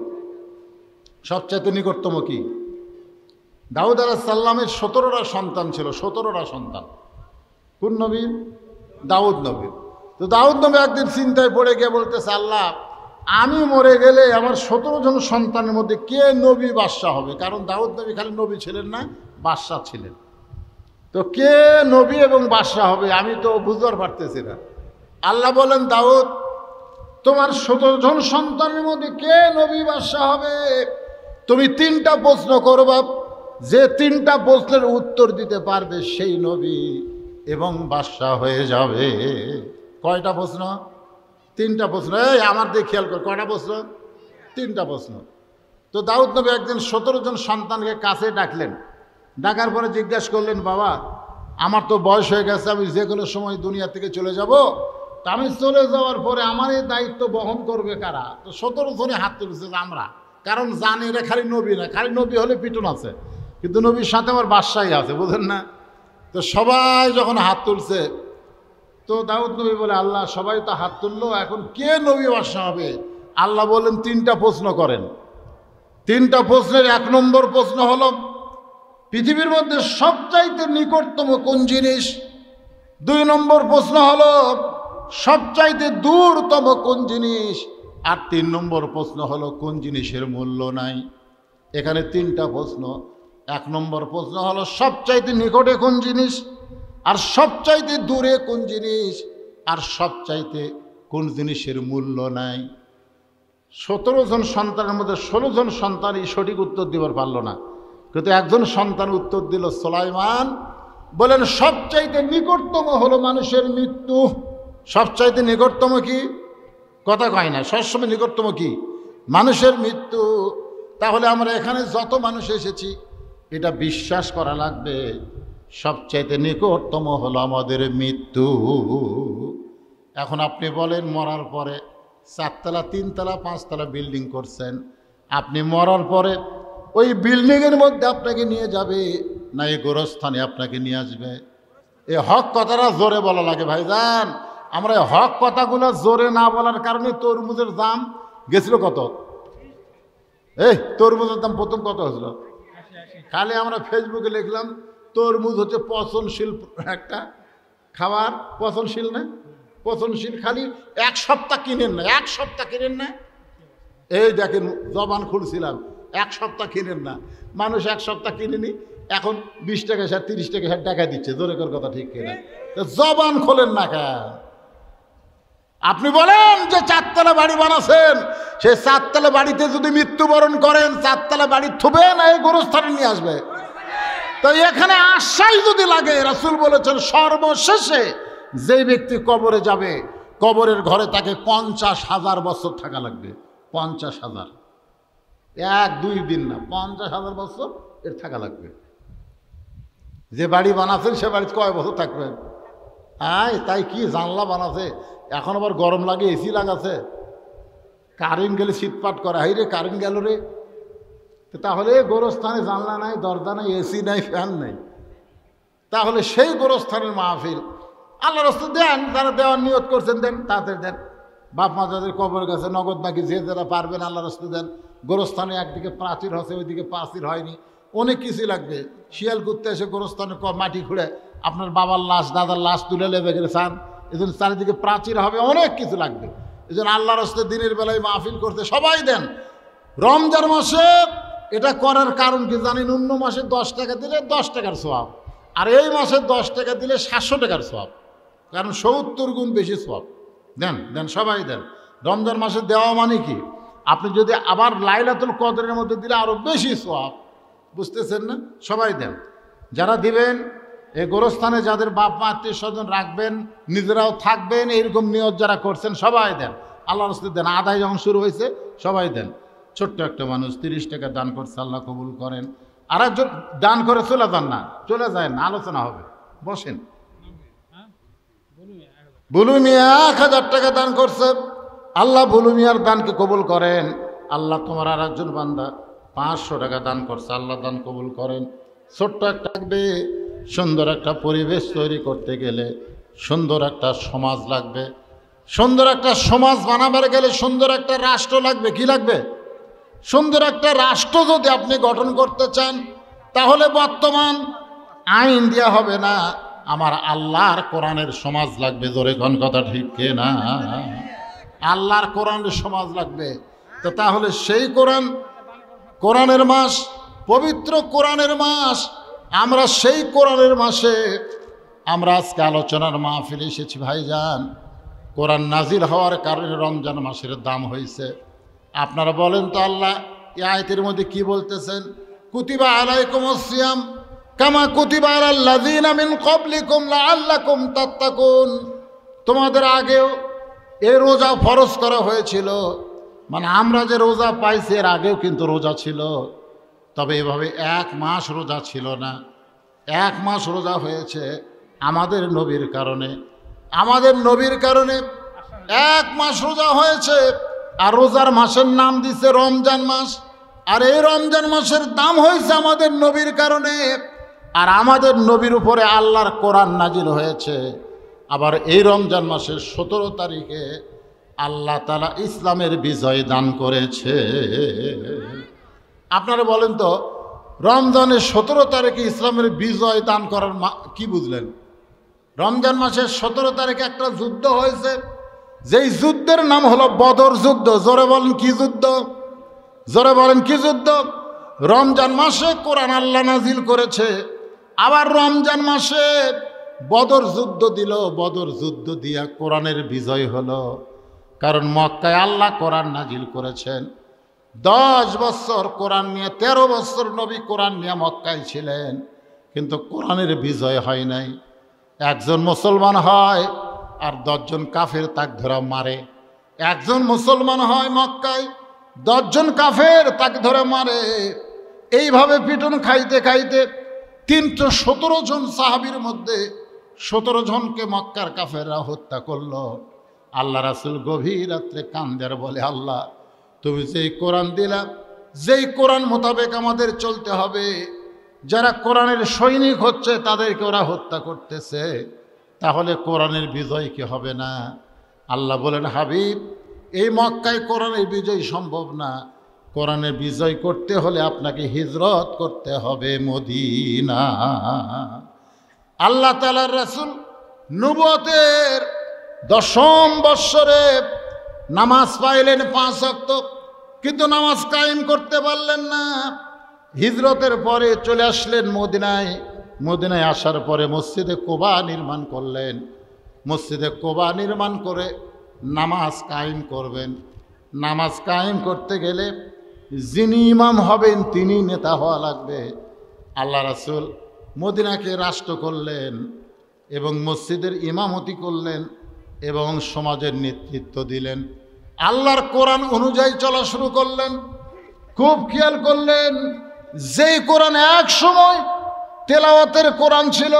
সবচাইতে নিকটতম কি? দাউদ আলাইহিস সালামের 17টা সন্তান ছিল, 17টা সন্তান। কোন নবী? দাউদ নবী। তো দাউদ নবী একদিন চিন্তায় পড়ে গিয়ে বলতেছে, আল্লাহ, আমি মরে গেলে আমার 17 জন সন্তানের মধ্যে কে নবী বাদশাহ হবে? কারণ দাউদ নবী খালি নবী ছিলেন না, বাদশাহ ছিলেন। তো কে নবী এবং বাদশাহ হবে আমি তো বুঝতে পারতেছি না। আল্লাহ বলেন, দাউদ, তোমার 17 জন সন্তানের মধ্যে কে নবী বাদশাহ হবে? তুমি 3টা প্রশ্ন করবা, যে 3টা প্রশ্নের উত্তর দিতে পারবে সেই নবী এবং বাদশাহ হয়ে যাবে। কয়টা প্রশ্ন? 3টা প্রশ্ন। এই আমার দিয়ে খেয়াল কর, কয়টা প্রশ্ন? 3টা প্রশ্ন। তো দাউদ নবী একদিন 17 জন সন্তানকে কাছে ডাকলেন, ডাকার পরে জিজ্ঞাসা করলেন, বাবা, আমার তো বয়স হয়ে গেছে, আমি যে কোনো সময় দুনিয়া থেকে চলে যাব, তা আমি চলে যাওয়ার পরে আমার এই দায়িত্ব বহন করবে কারা? তো 17 জনে হাত তুলেছে আমরা, কারণ জানি এরা খালি নবী না, খালি নবী হলে পিটন আছে, কিন্তু নবীর সাথে আমার বাদশাহী আছে, বুঝেন না? তো সবাই যখন হাত তুলছে, তো দাউদ নবী বলে, আল্লাহ, সবাই তো হাত তুললো, এখন কে নবী বাদশাহ হবে? আল্লাহ বললেন, 3টা প্রশ্ন করেন। 3টা প্রশ্নের 1 নম্বর প্রশ্ন হলো, পৃথিবীর মধ্যে সবচাইতে নিকটতম কোন জিনিস? 2 নম্বর প্রশ্ন হলো, সবচাইতে দূরতম কোন জিনিস? আর 3 নম্বর প্রশ্ন হলো, কোন জিনিসের মূল্য নাই? এখানে 3টা প্রশ্ন। 1 নম্বর প্রশ্ন হলো সবচাইতে নিকটে কোন জিনিস, আর সবচাইতে দূরে কোন জিনিস, আর সবচাইতে কোন জিনিসের মূল্য নাই। 17 জন সন্তানের মধ্যে 16 জন সন্তানই সঠিক উত্তর দিবার পারল না, কিন্তু একজন সন্তান উত্তর দিল, সুলাইমান। বলেন, সবচাইতে নিকটতম হলো মানুষের মৃত্যু। সবচাইতে নিকটতম কি? কথা কয় না, সবসময় নিকটতম কি? মানুষের মৃত্যু। তাহলে আমরা এখানে যত মানুষ এসেছি, এটা বিশ্বাস করা লাগবে, সবচাইতে নিকটতম হলো আমাদের মৃত্যু। এখন আপনি বলেন, মরার পরে 4 তলা 3 তলা 5 তলা বিল্ডিং করছেন, আপনি মরার পরে ওই বিল্ডিংয়ের মধ্যে আপনাকে নিয়ে যাবে না এই গোরস্থানে আপনাকে নিয়ে আসবে? এই হক কথাটা জোরে বলা লাগে ভাইজান। আমরা এই হক কথাগুলো জোরে না বলার কারণে তরমুজের দাম গেছিল কত? এই তরমুজের দাম প্রথম কত হয়েছিল? খালি আমরা ফেসবুকে লিখলাম তরমুজ হচ্ছে পচনশীল একটা খাবার। পচনশীল না? পচনশীল। খালি 1 সপ্তাহ কিনেন না, 1 সপ্তাহ কিনেন না। এই দেখেন, জবান খুলছিলাম, 1 সপ্তাহ কিনেন না। মানুষ 1 সপ্তাহ কিনেনি, এখন 20 টাকা স্যার 30 টাকা স্যার টাকা দিচ্ছে, জোরে কর কথা ঠিক কিনা? জবান খোলেন না কেন? আপনি বলেন যে 4 তলা বাড়ি বানাচ্ছেন, সেই 4 তলা বাড়িতে যদি মৃত্যুবরণ করেন 4 তলা বাড়ি থুবে না এই গোরস্থানে নিয়ে আসবে? তো এখানে আশাই যদি লাগে, রাসূল বলেছেন সর্বশেষে যে ব্যক্তি কবরে যাবে, কবরের ঘরে তাকে 50,000 বছর থাকা লাগবে। 50,000, 1-2 দিন না, 50,000 বছর এর থাকা লাগবে। যে বাড়ি বানাচ্ছেন সে বাড়িতে কয় বছর থাকবেন? তাই কি জানলা বানাছে, এখন আবার গরম লাগে এসি লাগাছে, কারেন্ট গেলে শীতপাট করে, হাই রে কারেন্ট গেল রে। তাহলে গোরস্থানে জানলা নাই, দরজা নাই, এসি নাই, ফ্যান নাই, তাহলে সেই গোরস্থানের মাহফিল আল্লাহ রাস্তায় দেন, যারা দেওয়ার নিয়ত করছেন দেন, তাদের দেন। বাপ মা যাদের কবর গেছে নগদ বাকি যে যারা পারবেন আল্লাহ রাস্তায় দেন। গোরস্থানে একদিকে প্রাচীর হচ্ছে, ওইদিকে প্রাচীর হয়নি, অনেক কিছু লাগবে। শিয়াল করতে এসে গোরস্থানে মাটি খুঁড়ে আপনার বাবার লাশ দাদার লাশ তুলে লেবে গেলে চান, এই জন্য চারিদিকে প্রাচীর হবে, অনেক কিছু লাগবে। এই জন্য আল্লাহ রাস্তায় দিনের বেলায় মাহফিল করতে সবাই দেন। রমজান মাসে এটা করার কারণ কি জানেন? অন্য মাসে 10 টাকা দিলে 10 টাকার সওয়াব, আর এই মাসে 10 টাকা দিলে 700 টাকার সওয়াব, কারণ 70 গুণ বেশি সওয়াব। দেন দেন, সবাই দেন। রমজান মাসে দেওয়া মানে কি, আপনি যদি আবার লাইলাতুল কদরের মধ্যে দিলে আরও বেশি সওয়াব, বুঝতেছেন না? সবাই দেন। যারা দিবেন এই গোরস্থানে যাদের বাপ মা আত্মীয় স্বজন রাখবেন, নিজেরাও থাকবেন, এইরকম নিয়ত যারা করছেন সবাই দেন। আল্লাহ রাস্তায় দেন। আদায় যখন শুরু হয়েছে সবাই দেন। ছোট্ট একটা মানুষ 30 টাকা দান করছে, আল্লাহ কবুল করেন। আর একজন দান করে চলে যান না, চলে যায় না, আলোচনা হবে, বসেন। বুলু মিয়া 1000 টাকা দান করছে, আল্লাহ বুলু মিয়ার দানকে কবুল করেন। আল্লাহ তোমার আর একজন বান্দা 500 টাকা দান করছে, আল্লাহ দান কবুল করেন। ছোট্ট একটা লাগবে, সুন্দর একটা পরিবেশ তৈরি করতে গেলে সুন্দর একটা সমাজ লাগবে। সুন্দর একটা সমাজ বানাবার গেলে সুন্দর একটা রাষ্ট্র লাগবে। কি লাগবে? সুন্দর একটা রাষ্ট্র যদি আপনি গঠন করতে চান, তাহলে বর্তমান আইন দেওয়া হবে না, আমার আল্লাহর কোরআনের সমাজ লাগবে। জোরে কোন কথা ঠিক কিনা? আল্লাহর কোরআনের সমাজ লাগবে। তো তাহলে সেই কোরআনের মাস, পবিত্র কোরআনের মাস, আমরা সেই কোরআনের মাসে আমরা আজকে আলোচনার মাহফিলে এসেছি। ভাইজান, কোরআন নাজিল হওয়ার কারণে রমজান মাসের দাম হয়েছে। আপনারা বলেন তো আল্লাহ এই আয়াতের মধ্যে কি বলতেছেন? কুতিবা আলাইকুমুস সিয়াম কামা কুতিবা আলাল লাযিনা মিন ক্বাবলিকুম লাআল্লাকুম তাত্তাকুন। তোমাদের আগেও এই রোজা ফরজ করা হয়েছিল, মানে আমরা যে রোজা পাইছি এর আগেও কিন্তু রোজা ছিল, তবে এভাবে 1 মাস রোজা ছিল না। 1 মাস রোজা হয়েছে আমাদের নবীর কারণে। আমাদের নবীর কারণে 1 মাস রোজা হয়েছে। আর রোজার মাসের নাম দিছে রমজান মাস। আর এই রমজান মাসের দাম হয়েছে আমাদের নবীর কারণে। আর আমাদের নবীর উপরে আল্লাহর কোরআন নাজিল হয়েছে। আবার এই রমজান মাসের 17 তারিখে আল্লাহ তাআলা ইসলামের বিজয় দান করেছে। আপনারা বলেন তো, রমজানের 17 তারিখে ইসলামের বিজয় দান করার কি বুঝলেন? রমজান মাসের 17 তারিখে একটা যুদ্ধ হয়েছে, যেই যুদ্ধের নাম হলো বদর যুদ্ধ। জোরে বলেন কি যুদ্ধ? জোরে বলেন কি যুদ্ধ? রমজান মাসে কোরআন আল্লাহ নাজিল করেছে, আবার রমজান মাসে বদর যুদ্ধ দিল। বদর যুদ্ধ দিয়া কোরআনের বিজয় হলো। কারণ মক্কায় আল্লাহ কোরআন নাজিল করেছেন। 10 বছর কোরআন নিয়ে, 13 বছর নবী কোরআন নিয়ে মক্কায় ছিলেন, কিন্তু কোরআনের বিজয় হয় নাই। একজন মুসলমান হয় আর 10 জন কাফের তাক ধরা মারে। একজন মুসলমান হয় মক্কায়, 10 জন কাফের তাকে ধরে মারে। এইভাবে পিটন খাইতে খাইতে 317 জন সাহাবীর মধ্যে 17 জনকে মক্কার কাফেররা হত্যা করলো। আল্লাহ রাসূল গভীর রাত্রে কান্দের বলে, আল্লাহ তুমি যেই কোরআন দিলা, যেই কোরআন মোতাবেক আমাদের চলতে হবে, যারা কোরআনের সৈনিক হচ্ছে তাদেরকে ওরা হত্যা করতেছে, তাহলে কোরআনের বিজয় কি হবে না? আল্লাহ বলেন, হাবিব এই মক্কায় কোরআনের বিজয় সম্ভব না। কোরআনের বিজয় করতে হলে আপনাকে হিজরত করতে হবে মদিনা। আল্লাহ তাআলার রাসূল নবুয়তের 10ম বৎসরে নামাজ পাইলেন 5 ওয়াক্ত, কিন্তু নামাজ কায়েম করতে পারলেন না। হিজরতের পরে চলে আসলেন মদিনায়। মদিনায় আসার পরে মসজিদে কোবা নির্মাণ করলেন। মসজিদে কোবা নির্মাণ করে নামাজ কায়েম করবেন। নামাজ কায়েম করতে গেলে যিনি ইমাম হবেন তিনি নেতা হওয়া লাগবে। আল্লাহ রাসূল মদিনাকে রাষ্ট্র করলেন এবং মসজিদের ইমামতি করলেন এবং সমাজের নেতৃত্ব দিলেন। আল্লাহর কোরআন অনুযায়ী চলা শুরু করলেন। খুব খেয়াল করলেন, যেই কোরআন এক সময় তেলাওয়াতের কোরআন ছিল,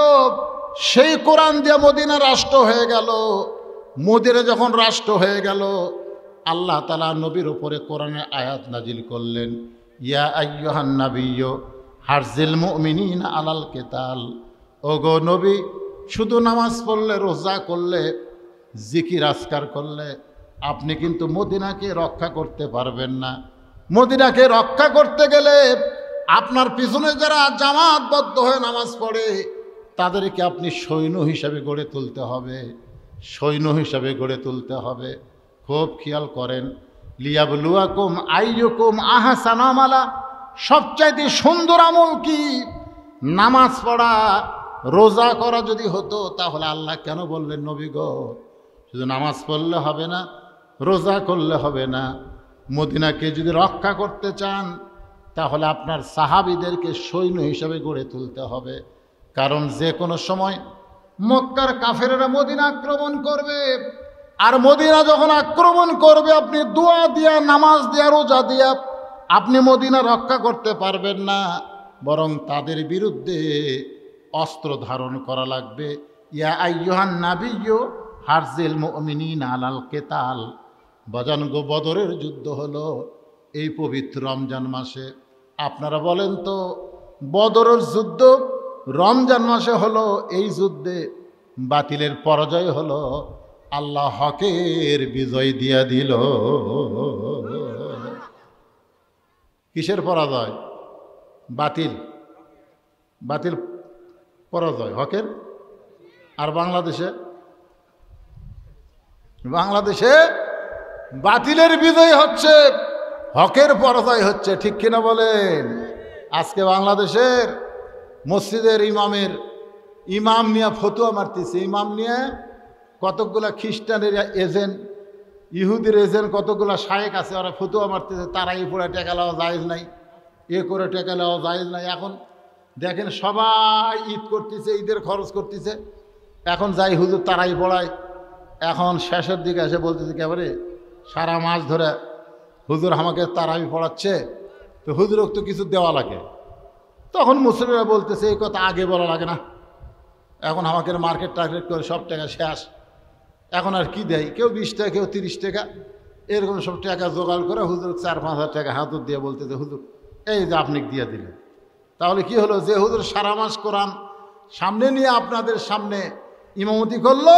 সেই কোরআন দিয়ে মদিনা রাষ্ট্র হয়ে গেল। মদিনা যখন রাষ্ট্র হয়ে গেল, আল্লাহ তাআলা নবীর উপরে কোরআনের আয়াত নাজিল করলেন, ইয়া আইয়ুহান নাবিয়্যু হারজিল মুমিনিনা আলাল কিতাল। ওগো নবী, শুধু নামাজ পড়লে, রোজা করলে, জিকির আজকার করলে আপনি কিন্তু মদিনাকে রক্ষা করতে পারবেন না। মদিনাকে রক্ষা করতে গেলে আপনার পিছনে যারা জামাতবদ্ধ হয়ে নামাজ পড়ে তাদেরকে আপনি সৈন্য হিসাবে গড়ে তুলতে হবে, সৈন্য হিসাবে গড়ে তুলতে হবে। খুব খেয়াল করেন, লিয়াবলুয়াকুম আইয়ুকুম আহসানু আমালা। সবচাইতে সুন্দর আমল কি? নামাজ পড়া, রোজা করা যদি হতো তাহলে আল্লাহ কেন বললেন, নবী গো শুধু নামাজ পড়লে হবে না, রোজা করলে হবে না, মদিনাকে যদি রক্ষা করতে চান তাহলে আপনার সাহাবীদেরকে সৈন্য হিসাবে গড়ে তুলতে হবে। কারণ যে কোনো সময় মক্কার কাফেরেরা মদিনা আক্রমণ করবে, আর মদিনা যখন আক্রমণ করবে আপনি দোয়া দিয়া, নামাজ দিয়া, রোজা দিয়া আপনি মদিনা রক্ষা করতে পারবেন না, বরং তাদের বিরুদ্ধে অস্ত্র ধারণ করা লাগবে। ইয়া আইয়ুহান নাবিয়্যু হারজিল মুমিনিনা আলাল কিতাল। বাজান গো, বদরের যুদ্ধ হলো এই পবিত্র রমজান মাসে। আপনারা বলেন তো, বদরের যুদ্ধ রমজান মাসে হলো, এই যুদ্ধে বাতিলের পরাজয় হলো, আল্লাহ হকের বিজয় দিয়া দিল। কিসের পরাজয়? বাতিল, বাতিল পরাজয় হকের। আর বাংলাদেশে, বাংলাদেশে বাতিলের বিজয় হচ্ছে, হকের পরাজয় হচ্ছে। ঠিক কিনা বলেন? আজকে বাংলাদেশের মসজিদের ইমাম নিয়ে ফতুয়া মারতেছে। ইমাম নিয়ে কতকগুলা খ্রিস্টানের এজেন্ট, ইহুদির এজেন্ট, কতগুলা শায়েক আছে, ওরা ফতুয়া মারতেছে তারাই পড়ে টেকা নেওয়া জায়েজ নাই, এ করে টেকা নেওয়া জায়েজ নাই। এখন দেখেন সবাই ঈদ করতেছে, ঈদের খরচ করতেছে, এখন যাই হুজুর তারাই পড়ায়। এখন শেষের দিকে এসে বলতেছে একেবারে সারা মাস ধরে হুজুর আমাকে তারাই পড়াচ্ছে, তো হুজুরক তো কিছু দেওয়া লাগে। তখন মুসলিমরা বলতেছে এই কথা আগে বলা লাগে না, এখন আমাকে মার্কেট টার্গেট করে সব টাকা শেষ, এখন আর কি দেয়, কেউ 20 টাকা, কেউ 30 টাকা, এরকম সব টাকা জোগাড় করে হুজুর 4-5 হাজার টাকা হাতুর দিয়ে বলতেছে হুজুর এই যে আপনি দিয়ে দিলেন। তাহলে কি হলো? যে হুজুর সারা মাস কোরআন সামনে নিয়ে আপনাদের সামনে ইমামতি করলো,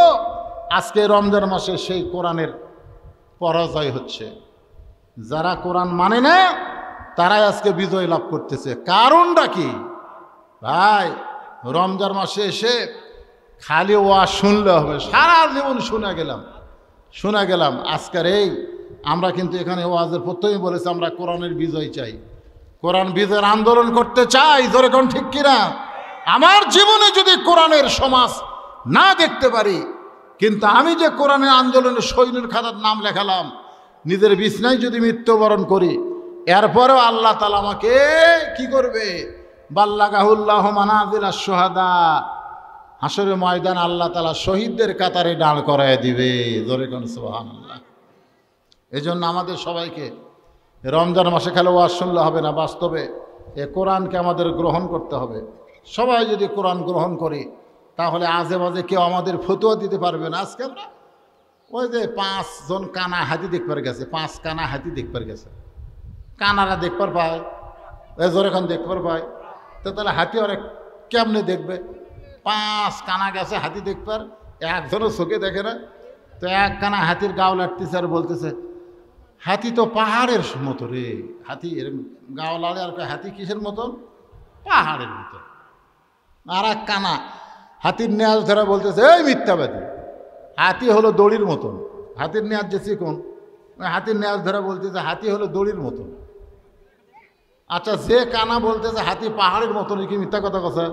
আজকে রমজান মাসে সেই কোরআনের পরাজয় হচ্ছে। যারা কোরআন মানে না তারাই আজকে বিজয় লাভ করতেছে। কারণটা কি ভাই? রমজান মাসে এসে খালি ওয়াজ শুনলে হবে? সারা জীবন শোনা গেলাম। আজকের এই আমরা কিন্তু এখানে ওয়াজের প্রথমেই বলেছি আমরা কোরআনের বিজয় চাই, কোরআন বিজয়ের আন্দোলন করতে চাই। ধরে কোন ঠিক কিনা? আমার জীবনে যদি কোরআনের সমাজ না দেখতে পারি, কিন্তু আমি যে কোরআনের আন্দোলনের সৈন্যের খাতার নাম লেখালাম, নিজের বিছনায় যদি মৃত্যুবরণ করি, এরপরেও আল্লাহ তাআলা আমাকে কি করবে? বাল্লাগাহুল্লাহু মানাজিলাশ শুহাদা। হাসরের ময়দান আল্লাহ তাআলা শহীদদের কাতারে দাঁড় করায় দিবে। জোরে কোন সুবহানাল্লাহ। এজন্য আমাদের সবাইকে রমজান মাসে খেলে ওয়াজ শুনলে হবে না, বাস্তবে এ কোরআনকে আমাদের গ্রহণ করতে হবে। সবাই যদি কোরআন গ্রহণ করি তাহলে আজে বাজে কেউ আমাদের ফতুয়া দিতে পারবে না। আজকে আমরা ওই যে 5 জন কানা হাতি দেখবার গেছে, 5 কানা হাতি দেখবার গেছে, কানারা দেখবার পায়, এজোর দেখবার পায়, তো তাহলে হাতি ওরা কেমনে দেখবে? 5 কানা গেছে হাতি দেখবার, একজনও চোখে দেখে না। তো এক কানা হাতির গাও লাটতেছে আর বলতেছে হাতি তো পাহাড়ের মতো রে। হাতি এরকম গাও লাড়ে আর হাতি কিসের মতন? পাহাড়ের মতো। আর এক কানা হাতির নেয়াজ ধরা বলতেছে এই মিথ্যাবাদী, হাতি হলো দড়ির মতন। হাতির নেয়াজ যে চিকন, হাতির নেয়াজ ধরা বলতেছে হাতি হলো দড়ির মতন। আচ্ছা, যে কানা বলতেছে হাতি পাহাড়ের মতন, কি মিথ্যা কথা কথা?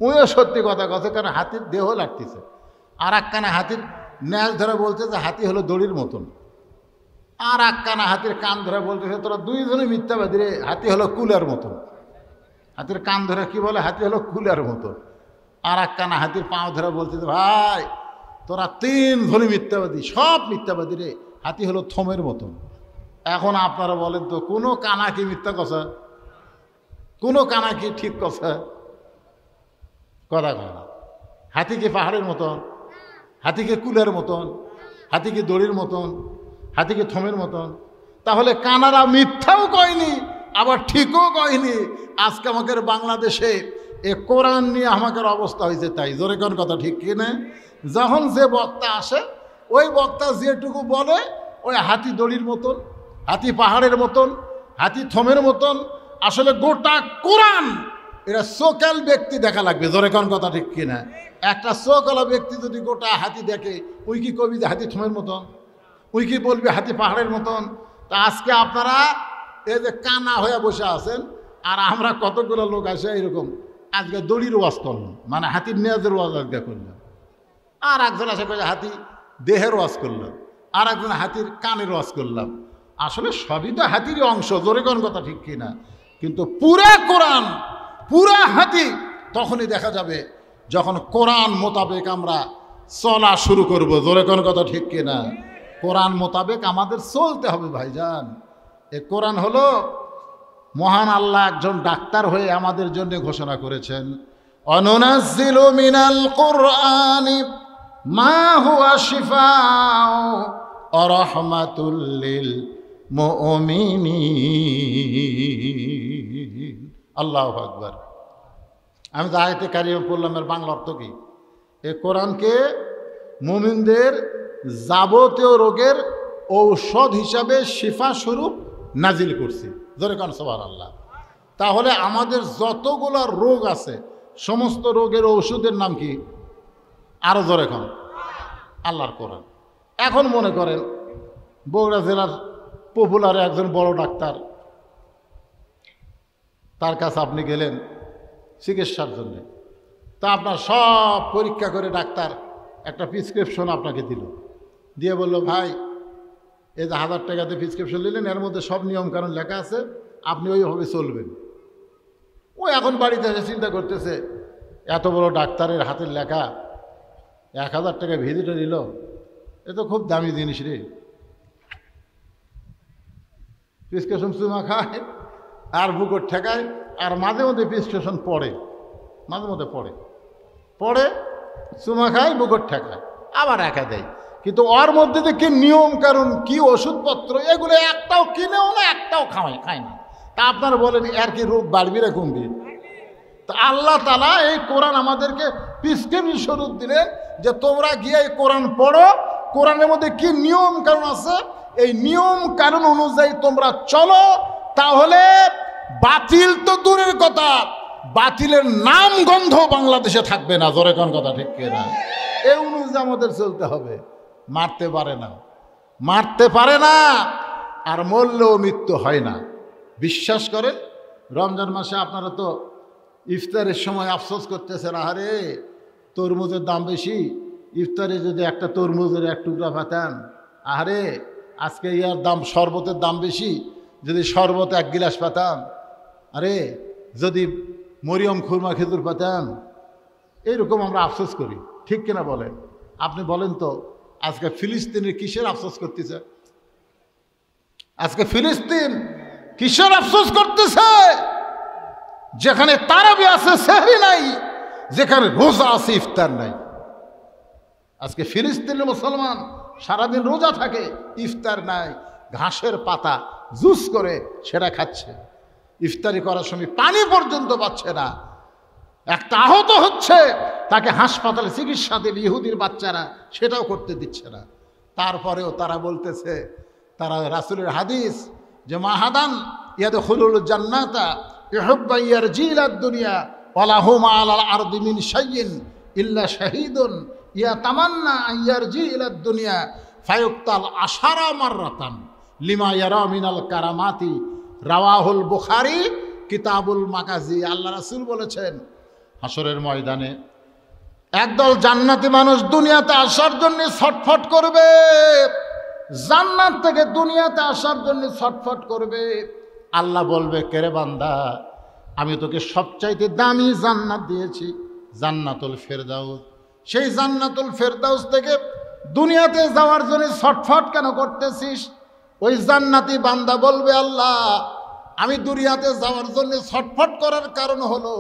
উনিও সত্যি কথা কথা, কারণ হাতির দেহ লাগতেছে। আর এক কানা হাতির ন্যাজ ধরে বলতেছে হাতি হলো দড়ির মতন। আর এক কানা হাতির কান ধরে বলতেছে তোরা দুইজনে মিথ্যাবাদী রে, হাতি হলো কুলার মতন। হাতির কান ধরে কি বলে? হাতি হলো কুলার মতন। আর এক কানা হাতির পাও ধরে বলতেছে ভাই তোরা তিনজনে মিথ্যাবাদী, সব মিথ্যাবাদী রে, হাতি হলো থমের মতন। এখন আপনারা বলেন তো, কোনো কানা কি মিথ্যা কথা? কোনো কানা কি ঠিক কথা? কথা কয় না। হাতি কি পাহাড়ের মতন? হাতি কি কুলের মতন? হাতি কি দড়ির মতন? হাতি কি থমের মতন? তাহলে কানারা মিথ্যাও কয়নি, আবার ঠিকও কয়নি। আজকে আমাদের বাংলাদেশে এ কোরআন নিয়ে আমাদের অবস্থা হয়েছে তাই। জোরে কোন কথা ঠিক কিনা? যখন যে বক্তা আসে, ওই বক্তা যেটুকু বলে, ওই হাতি দড়ির মতন, হাতি পাহাড়ের মতন, হাতি থমের মতন। আসলে গোটা কোরআন এটা সোকাল ব্যক্তি দেখা লাগবে। জোরে কোন কথা ঠিক কিনা? একটা সোকালা ব্যক্তি যদি গোটা হাতি দেখে, ওই কি কবি যে হাতি থমের মতন, ওই কি বলবে হাতি পাহাড়ের মতন? তা আজকে আপনারা এই যে কানা হয়ে বসে আছেন, আর আমরা কতগুলো লোক আসে এরকম আজকে দড়ির ওয়াজ করলাম, মানে হাতির নেয়াজের ওয়াজ আজকে করলাম। আর একজন আসে করে হাতি দেহের ওয়াজ করলাম, আর একজন হাতির কানের ওয়াজ করলাম। আসলে সবই তো হাতির অংশ। জোরে কোন কথা ঠিক কিনা? কিন্তু পুরা কোরআন, পুরা হাতি তখনই দেখা যাবে যখন কোরআন মোতাবেক আমরা চলা শুরু করব। জোরে কোন কথা ঠিক কিনা? কোরআন মোতাবেক আমাদের চলতে হবে ভাইজান। এ কোরআন হলো মহান আল্লাহ একজন ডাক্তার হয়ে আমাদের জন্য ঘোষণা করেছেন, অনুনাজ্জিলু মিনাল কুরআনি মা হুয়া শিফাউ ওয়া রাহমাতুল লিল মুমিনিন। আল্লাহু আকবার। আমি তো আয়াতে কারিমা পড়লাম, এর বাংলা অর্থ কি? এ কোরআনকে মুমিনদের যাবতীয় রোগের ঔষধ হিসাবে শিফা স্বরূপ নাজিল করছি। জোরে কান সুবহানাল্লাহ। তাহলে আমাদের যতগুলো রোগ আছে, সমস্ত রোগের ঔষধের নাম কি? আরো জোরে কান, আল্লাহর কোরআন। এখন মনে করেন বগুড়া জেলার পপুলার একজন বড় ডাক্তার, তার কাছে আপনি গেলেন চিকিৎসার জন্য। তা আপনার সব পরীক্ষা করে ডাক্তার একটা প্রেসক্রিপশন আপনাকে দিল, দিয়ে বলল ভাই এই যে 1000 টাকাতে প্রেসক্রিপশন নিলেন, এর মধ্যে সব নিয়মকানুন লেখা আছে, আপনি ওইভাবে চলবেন। ও এখন বাড়িতে এসে চিন্তা করতেছে, এত বড় ডাক্তারের হাতের লেখা, 1000 টাকা ভিজিটে নিল, এ তো খুব দামি জিনিস রে। প্রেসক্রিপশন চুমা খায় আর বুকট ঠেকায়, আর মাঝে মধ্যে প্রেসক্রিপশন পড়ে, মাঝে মধ্যে পড়ে চুমা খায়, বুকট ঠেকায়, আবার একা দেয়। কিন্তু ওর মধ্যে যে কি নিয়ম কারণ, কি ওষুধপত্র, এগুলো একটাও কিনেও না, একটাও খায় না। তা আপনারা বলেন এর কি রোগ বাড়বি না কমবি? তো আল্লাহ তাআলা এই কোরআন আমাদেরকে প্রেসক্রিপশন স্বরূপ দিলেন যে তোমরা গিয়ে এই কোরআন পড়ো, কোরআনের মধ্যে কি নিয়ম কারণ আছে, এই নিয়ম কারণ অনুযায়ী তোমরা চলো। তাহলে বাতিল তো দূরের কথা, বাতিলের নাম গন্ধ বাংলাদেশে থাকবে না। জোরে কোন কথা ঠিক কিনা? এই অনুযায়ী আমাদের চলতে হবে। মারতে পারে না, আর মরলেও মৃত্যু হয় না। বিশ্বাস করেন, রমজান মাসে আপনারা তো ইফতারের সময় আফসোস করতেছেন, আরে তরমুজের দাম বেশি, ইফতারে যদি একটা তরমুজের এক টুকরা পাতাম, আরে আজকে ইয়ার দাম, শরবতের দাম বেশি, যদি শরবত 1 গিলাস পাতাম, আরে যদি মরিয়ম খুরমা খেজুর পাতাম। এইরকম আমরা আফসোস করি, ঠিক কিনা বলেন? আপনি বলেন তো, আজকে ফিলিস্তিনের কিসের আফসোস করতেছে? আজকে ফিলিস্তিন কিসের আফসোস করতেছে? যেখানে তারাবি আছে সেহরি নাই, যেখানে রোজা আছে ইফতার নাই। আজকে ফিলিস্তিনের মুসলমান সারাদিন রোজা থাকে, ইফতার নাই, ঘাসের পাতা জুস করে সেটা খাচ্ছে, ইফতারি করার সময় পানি পর্যন্ত পাচ্ছে না। একটা আহত হচ্ছে, তাকে হাসপাতালে চিকিৎসা দেবে ইহুদির বাচ্চারা, সেটাও করতে দিচ্ছে না। তারপরেও তারা বলতেছে, তারা রাসূলের হাদিস যে মাহাদান ইয়াদখুলুল জান্নাতা ইহুব্বা ইয়ারজিলাদ দুনিয়া ওয়ালাহুম আলাল আরদি মিন শাইইন ইল্লা শাহীদুন ইয়াতামান্না ইয়ারজিলাদ দুনিয়া ফায়ুক্তাল আশারা মাররাতান লিমা ইয়ারা মিনাল কারামাতি রাওয়াহুল বুখারী কিতাবুল মাগাজি। আল্লাহ রাসূল বলেছেন হাসরের ময়দানে একদল জান্নাতি মানুষ দুনিয়াতে আসার জন্য ছটফট করবে, জান্নাত থেকে দুনিয়াতে আসার জন্য ছটফট করবে। আল্লাহ বলবে, কেরে বান্দা, আমি তোকে সবচাইতে দামি জান্নাত দিয়েছি, জান্নাতুল ফেরদাউস। সেই জান্নাতুল ফেরদাউস থেকে দুনিয়াতে যাওয়ার জন্য ছটফট কেন করতেছিস? ওই জান্নাতি বান্দা বলবে, আল্লাহ, আমি দুনিয়াতে যাওয়ার জন্য ছটফট করার কারণ হলো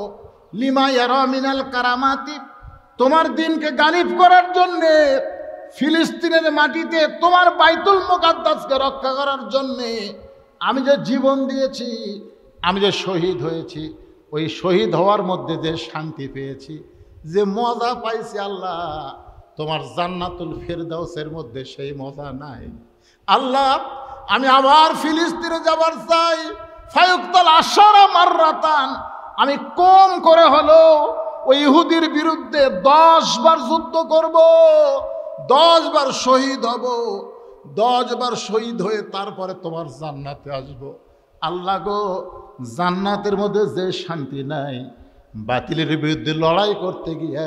লিমা ইয়ারা মিনাল কারামাতি, তোমার দিনকে গালিব করার জন্যে, ফিলিস্তিনের মাটিতে তোমার বাইতুল মুকাদ্দাসকে রক্ষা করার জন্যে আমি যে জীবন দিয়েছি, আমি যে শহীদ হয়েছি, ওই শহীদ হওয়ার মধ্যে যে শান্তি পেয়েছি, যে মজা পাইছি, আল্লাহ তোমার জান্নাতুল ফেরদাউসের মধ্যে সেই মজা নাই। আল্লাহ, আমি আবার ফিলিস্তিনে যাবার চাই। ফায়ুক্তাল আশারা মাররাতান, আমি কম করে হলো ওই ইহুদির বিরুদ্ধে 10 বার যুদ্ধ করব, 10 বার শহীদ হব, 10 বার শহীদ হয়ে তারপরে তোমার জান্নাতে আসব। আল্লাহ গো, জান্নাতের মধ্যে যে শান্তি নাই, বাতিলের বিরুদ্ধে লড়াই করতে গিয়ে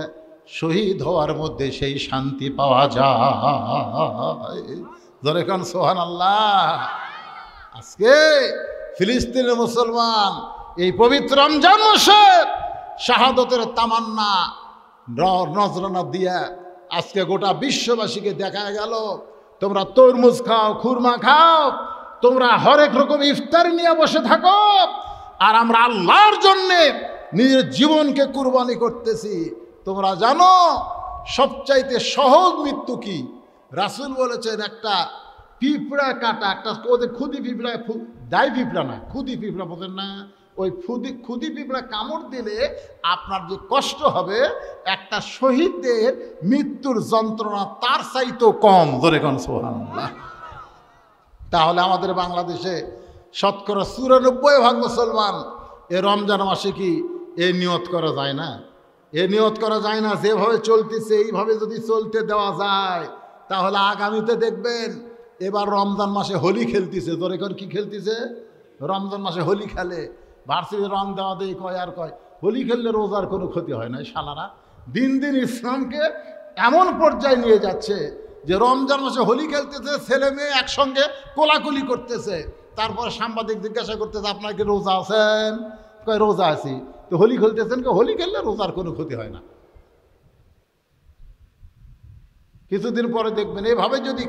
শহীদ হওয়ার মধ্যে সেই শান্তি পাওয়া যায়। ধরে কান সুবহানাল্লাহ। আজকে ফিলিস্তিনের মুসলমান এই পবিত্র রমজান মাসে শাহাদতের তামান্না নজরানা দিয়া আজকে গোটা বিশ্ববাসীকে দেখা গেল, তোমরা তরমুজ খাও, খুরমা খাও, তোমরা হরেক রকম ইফতার নিয়ে বসে থাকো, আর আমরা আল্লাহর জন্যে নিজের জীবনকে কুরবানি করতেছি। তোমরা জানো সবচাইতে সহজ মৃত্যু কি? রাসূল বলেছেন, একটা পিঁপড়া কাটা, একটা ওদের খুদি পিঁপড়া, দায় পিঁপড়া না, খুদি পিঁপড়া বোঝেন না, ওই খুদি পিঁপড়া কামড় দিলে আপনার যে কষ্ট হবে, একটা শহীদদের মৃত্যুর যন্ত্রণা তার চাইতেও কম। ধরে কোন সুবহানাল্লাহ। তাহলে আমাদের বাংলাদেশে শতকরা 94% মুসলমান এ রমজান মাসে কি এ নিয়ত করা যায় না? এ নিয়ত করা যায় না। যেভাবে চলতেছে এইভাবে যদি চলতে দেওয়া যায়, তাহলে আগামীতে দেখবেন এবার রমজান মাসে হোলি খেলতেছে। ধরে কর কি খেলতেছে? রমজান মাসে হোলি খেলে, ভার্সিটি রং দেওয়া দিয়ে কয় আর কয় হোলি খেললে রোজার কোনো ক্ষতি হয় না। শালারা দিন দিন ইসলামকে এমন পর্যায়ে নিয়ে যাচ্ছে যে রমজান মাসে হোলি খেলতেছে, ছেলে মেয়ে একসঙ্গে কোলাকুলি করতেছে। তারপর সাংবাদিক জিজ্ঞাসা করতেছে, আপনার কি রোজা আছেন? কয় রোজা আছি। তো হোলি খেলতেছেন? হোলি খেললে রোজার কোনো ক্ষতি হয় না। কিছুদিন পরে দেখবেন এভাবে যদি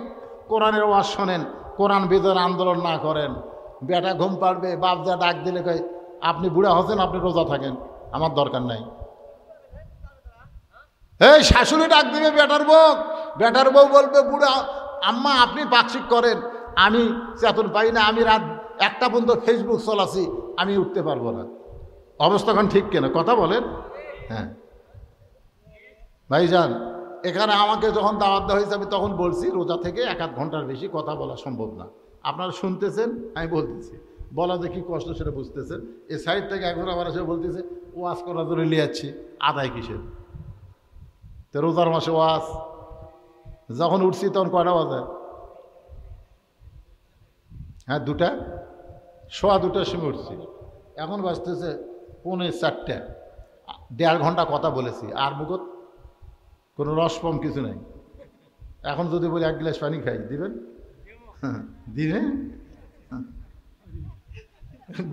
কোরআনের ওয়াজ শোনেন, কোরআন বিরোধী আন্দোলন না করেন, বেটা ঘুম পাড়বে, বাপ যা ডাক দিলে কয় আপনি বুড়া হচ্ছেন, আপনি রোজা থাকেন, আমার দরকার নাই। এই শাশুড়ি ডাক দিবে বেটার বউ বলবে, বুড়া আম্মা আপনি পাকশিক করেন, আমি চেতন পাই না, আমি রাত 1টা পর্যন্ত ফেসবুক চলাছি, আমি উঠতে পারবো না। অবস্থাখান ঠিক কেন? কথা বলেন। হ্যাঁ ভাইজান, এখানে আমাকে যখন দাওয়াত দেওয়া হয়েছে আমি তখন বলছি রোজা থেকে 1-8 ঘন্টার বেশি কথা বলা সম্ভব না। আপনারা শুনতেছেন, আমি বলতেছি, বলা যে কি কষ্ট সেটা বুঝতেছেন। এই সাইড থেকে একজন আবার এসে বলতেছে ওয়াজ করার জন্য নিয়ে যাচ্ছি, আদায় কিসের? তো রোজার মাসে ওয়াজ। যখন উঠছি তখন কয়টা বাজে? হ্যাঁ 2টা, সোয়া 2টার সময় উঠছি। এখন বাজতেছে 3:45। 1.5 ঘন্টা কথা বলেছি, আর মুখত কোনো রসপম কিছু নাই। এখন যদি বলি 1 গ্লাস পানি খাই, দিবেন? দিবে?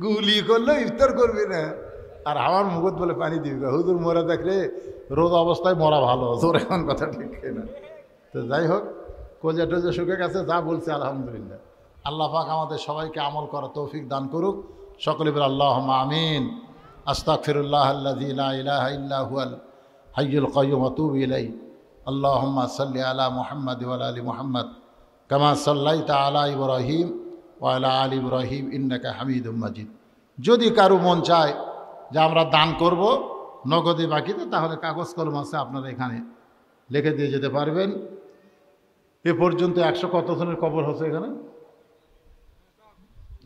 গুলি করলে ইফতার করবি না, আর আমার মুখত বলে পানি দিবি। হুজুর মরা দেখলে রোজ অবস্থায় মরা ভালো। তোর এখন কথা ঠিক না। তো যাই হোক, কোজা টোজা শুকে গেছে, যা বলছে আলহামদুলিল্লাহ। আল্লাহ পাক আমাদের সবাইকে আমল করা তৌফিক দান করুক। সকলে বলে আল্লাহুম্মা আমিন। আস্তাগফিরুল্লাহ আল্লাযী লা ইলাহা ইল্লা হুয়াল হাইয়ুল কাইয়্যুম ওয়া আতুবু ইলাইহি। আল্লাহুম্মা সাল্লি আলা মুহাম্মাদ ওয়া আলা আলি মুহাম্মাদ কামা সাল্লাইতা আলা ইব্রাহিম ওয়া আলা আলি ইব্রাহিম ইন্নাকা হামিদুম মাজিদ। যদি কারো মন চায় যে আমরা দান করব নগদে বাকিতে, তাহলে কাগজ কলম আছে, আপনারা এখানে লিখে দিয়ে যেতে পারবেন। এ পর্যন্ত 100 কতজনের কবর হচ্ছে এখানে?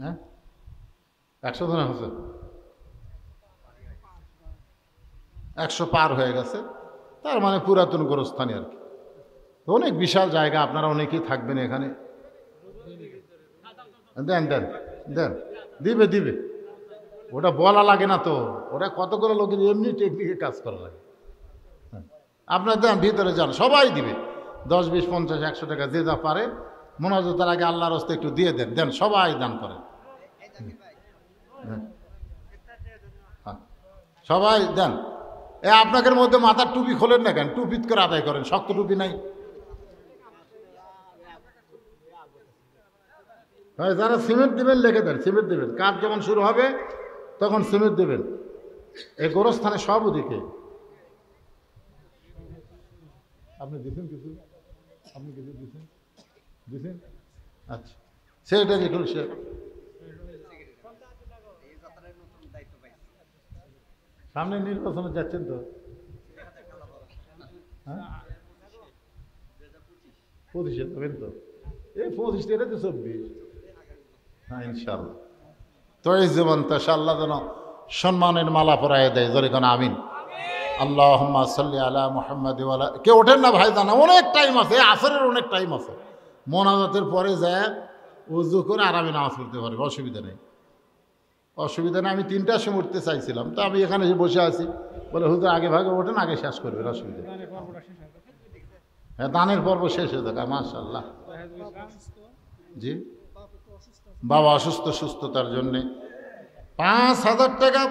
হ্যাঁ 100 জনের হচ্ছে, 100 পার হয়ে গেছে। তার মানে পুরাতন গোরস্থানে আর কি, অনেক বিশাল জায়গা। আপনারা অনেকেই থাকবেন এখানে। দেন দেন, দিবে দিবে, ওটা বলা লাগে না তো, ওটা কতগুলো লোকের এমনি টেকনিকে কাজ করা লাগে। আপনার দেন, ভিতরে যান, সবাই দিবে, 10, 20, 50, 100 টাকা যে যা পারে। মোনাজাতের আগে আল্লাহর হস্তে একটু দিয়ে দেন, দেন, সবাই দান করেন, সবাই দেন। আপনাদের মধ্যে মাথার টুপি খোলেন না কেন? টুপিত করে আদায় করেন, শক্ত টুপি নাই। হ্যাঁ, যারা সিমেন্ট দেবেন লিখে দেন, সিমেন্ট দেবেন, কাজ যখন শুরু হবে তখন সিমেন্ট দেবেন। এই গোরস্থানে সব ওদিকে। আপনি দিচ্ছেন কিছু? আপনি কিছু দিচ্ছেন? দিচ্ছেন? আচ্ছা, সেটা দেখুন। সে সামনে নির্বাচনে যাচ্ছেন তো? হ্যাঁ, 25-এ দেবেন তো? এই 25 এটা তো 24। হ্যাঁ, ইনশাল্লাহ। তো এই জীবন তো আল্লাহ যেন সম্মানের মালা পরায় দেয়, জোরে কোন আমিন। আল্লাহুম্মা সাল্লি আলা মুহাম্মাদ ওয়া আলা। কেউ ওঠেন না ভাই, জানা অনেক টাইম আছে, আসরের অনেক টাইম আছে। মোনাজাতের পরে যায় উযু করে আরামে নামাজ পড়তে পারবে, অসুবিধা নেই, অসুবিধা নেই। আমি 3টার সময় উঠতে চাইছিলাম, তো আমি এখানে এসে বসে আছি, বলে হুজুর আগে ভাগে ওঠেন, আগে শেষ করবেন, অসুবিধা নেই। হ্যাঁ, দানের পর্ব শেষ হয়ে যাবে, মাশাআল্লাহ। জি, বাবা অসুস্থ, সুস্থতার জন্যে 5,000 টাকা,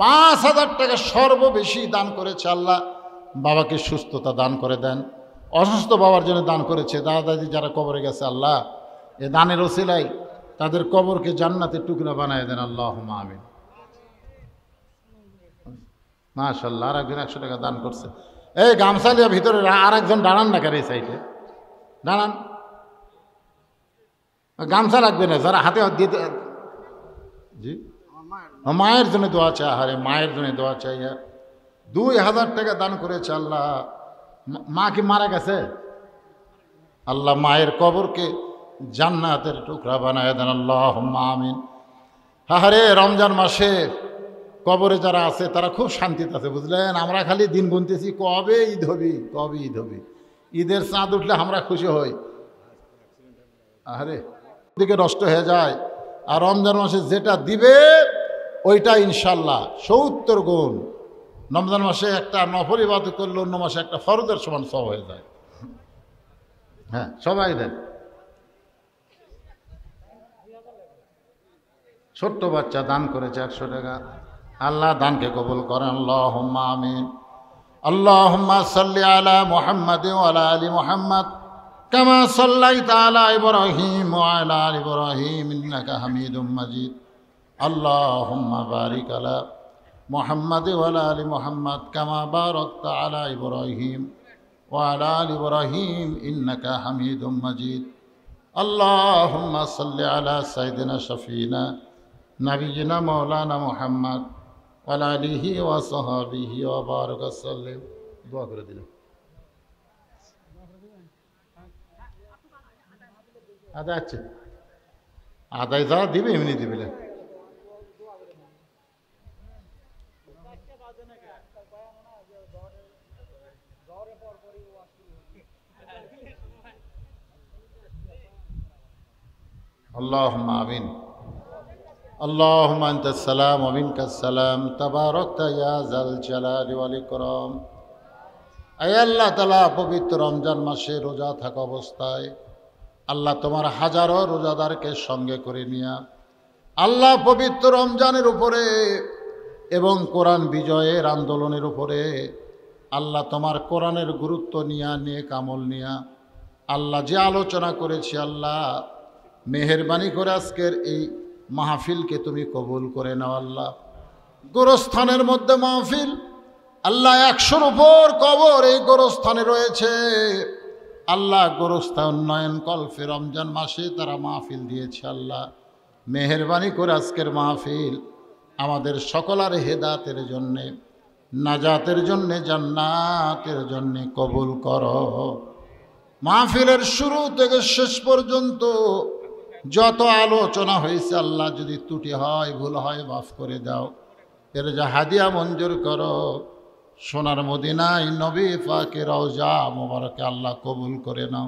5,000 টাকা সর্ববেশি দান করেছে আল্লাহ। বাবাকে সুস্থতা দান করে দেন। অসুস্থ বাবার জন্য দান করেছে দাদা দাদি যারা কবরে গেছে, আল্লাহ এ দানের ওসিলায় তাদের কবরকে জান্নাতের টুকরা বানায় দেন, আল্লাহুম্মা আমিন। মাশাআল্লাহ, আর একজন 100 টাকা দান করছে। এই গামছা লিয়া ভিতরে আর একজন দাঁড়ান না, কারে সাইডে দাঁড়ান, গামছা রাখবে না, যারা হাতে হাত দিয়ে। জি, মায়ের জন্য দোয়া চাই, আরে মায়ের জন্য দোয়া চাই। 2,000 টাকা দান করেছে আল্লাহ। মা কি মারা গেছে? আল্লাহ মায়ের কবরকে জান্নাতের টুকরা বানায় দেন, আল্লাহুম্মা আমিন। আরে রমজান মাসে কবরে যারা আছে তারা খুব শান্তিতে আছে, বুঝলেন? আমরা খালি দিন গুনতেছি, কবে ঈদ হবি, কবে ঈদ হবি। ঈদের চাঁদ উঠলে আমরা খুশি হই, আরে দিকে নষ্ট হয়ে যায়। আর রমজান মাসে যেটা দিবে ওইটা ইনশাল্লাহ 70 গুণ। রমজান মাসে একটা নফল ইবাদত করলে অন্য মাসে একটা ফরজের সমান সব হয়ে যায়। হ্যাঁ, সবাই দেন। ছোট্ট বাচ্চা দান করেছে 100 টাকা, আল্লাহ দানকে কবুল করেন, আল্লাহুম্মা আমিন। আল্লাহুম্মা সাল্লি আলা মুহাম্মাদ ওয়া আলা আলি মুহাম্মাদ কামা সাল্লাইতা আলা ইব্রাহিম ওয়া আলা আলি ইব্রাহিম ইন্নাকা হামিদুম মাজিদ। আল্লাহুম্মা বারিক আলা মুহাম্মাদ ওয়া আলা আলি মুহাম্মাদ কামা বারাকতা আলা ইব্রাহিম ওয়া আলা আলি ইব্রাহিম ইন্নাকা হামিদুম মাজিদ। আল্লাহুম্মা সাল্লি আলা সাইয়্যিদিনা শাফিনা নাবিয়িনা মাওলানা মুহাম্মদ ওয়া আলা আলিহি ওয়া সাহবিহি ওয়া বারাক সাল্লাম। দোয়া করে দিলাম। আদায় আছে, আদায় যা দিবে এমনি দিবে। اللهم آمين. اللهم أنت السلام ومنك السلام تباركت يا ذا الجلال والإكرام. আয় আল্লাহ তাআলা, পবিত্র রমজান মাসে রোজা থাকা অবস্থায় আল্লাহ তোমার হাজারো রোজাদারকে সঙ্গে করে নিয়া আল্লাহ পবিত্র রমজানের উপরে এবং কোরআন বিজয়ের আন্দোলনের উপরে আল্লাহ তোমার কোরআনের গুরুত্ব নিয়া, নেক আমল নিয়া আল্লাহ যে আলোচনা করেছি, আল্লাহ মেহেরবানি করে আজকের এই মাহফিলকে তুমি কবুল করে নাও। আল্লাহ গোরস্থানের মধ্যে মাহফিল, আল্লাহ 100-র উপর কবর এই গোরস্থানে রয়েছে। আল্লাহ গোরস্থান উন্নয়ন কল্পে রমজান মাসে তারা মাহফিল দিয়েছে। আল্লাহ মেহেরবানি করে আজকের মাহফিল আমাদের সকলের হেদায়েতের জন্যে, নাজাতের জন্যে, জান্নাতের জন্যে কবুল করো। মাহফিলের শুরু থেকে শেষ পর্যন্ত যত আলোচনা হয়েছে আল্লাহ যদি ত্রুটি হয়, ভুল হয়, মাফ করে দাও। এর যা হাদিয়া মঞ্জুর করো। সোনার মদিনায় নবী পাকের রওজা মোবারকে আল্লাহ কবুল করে নাও।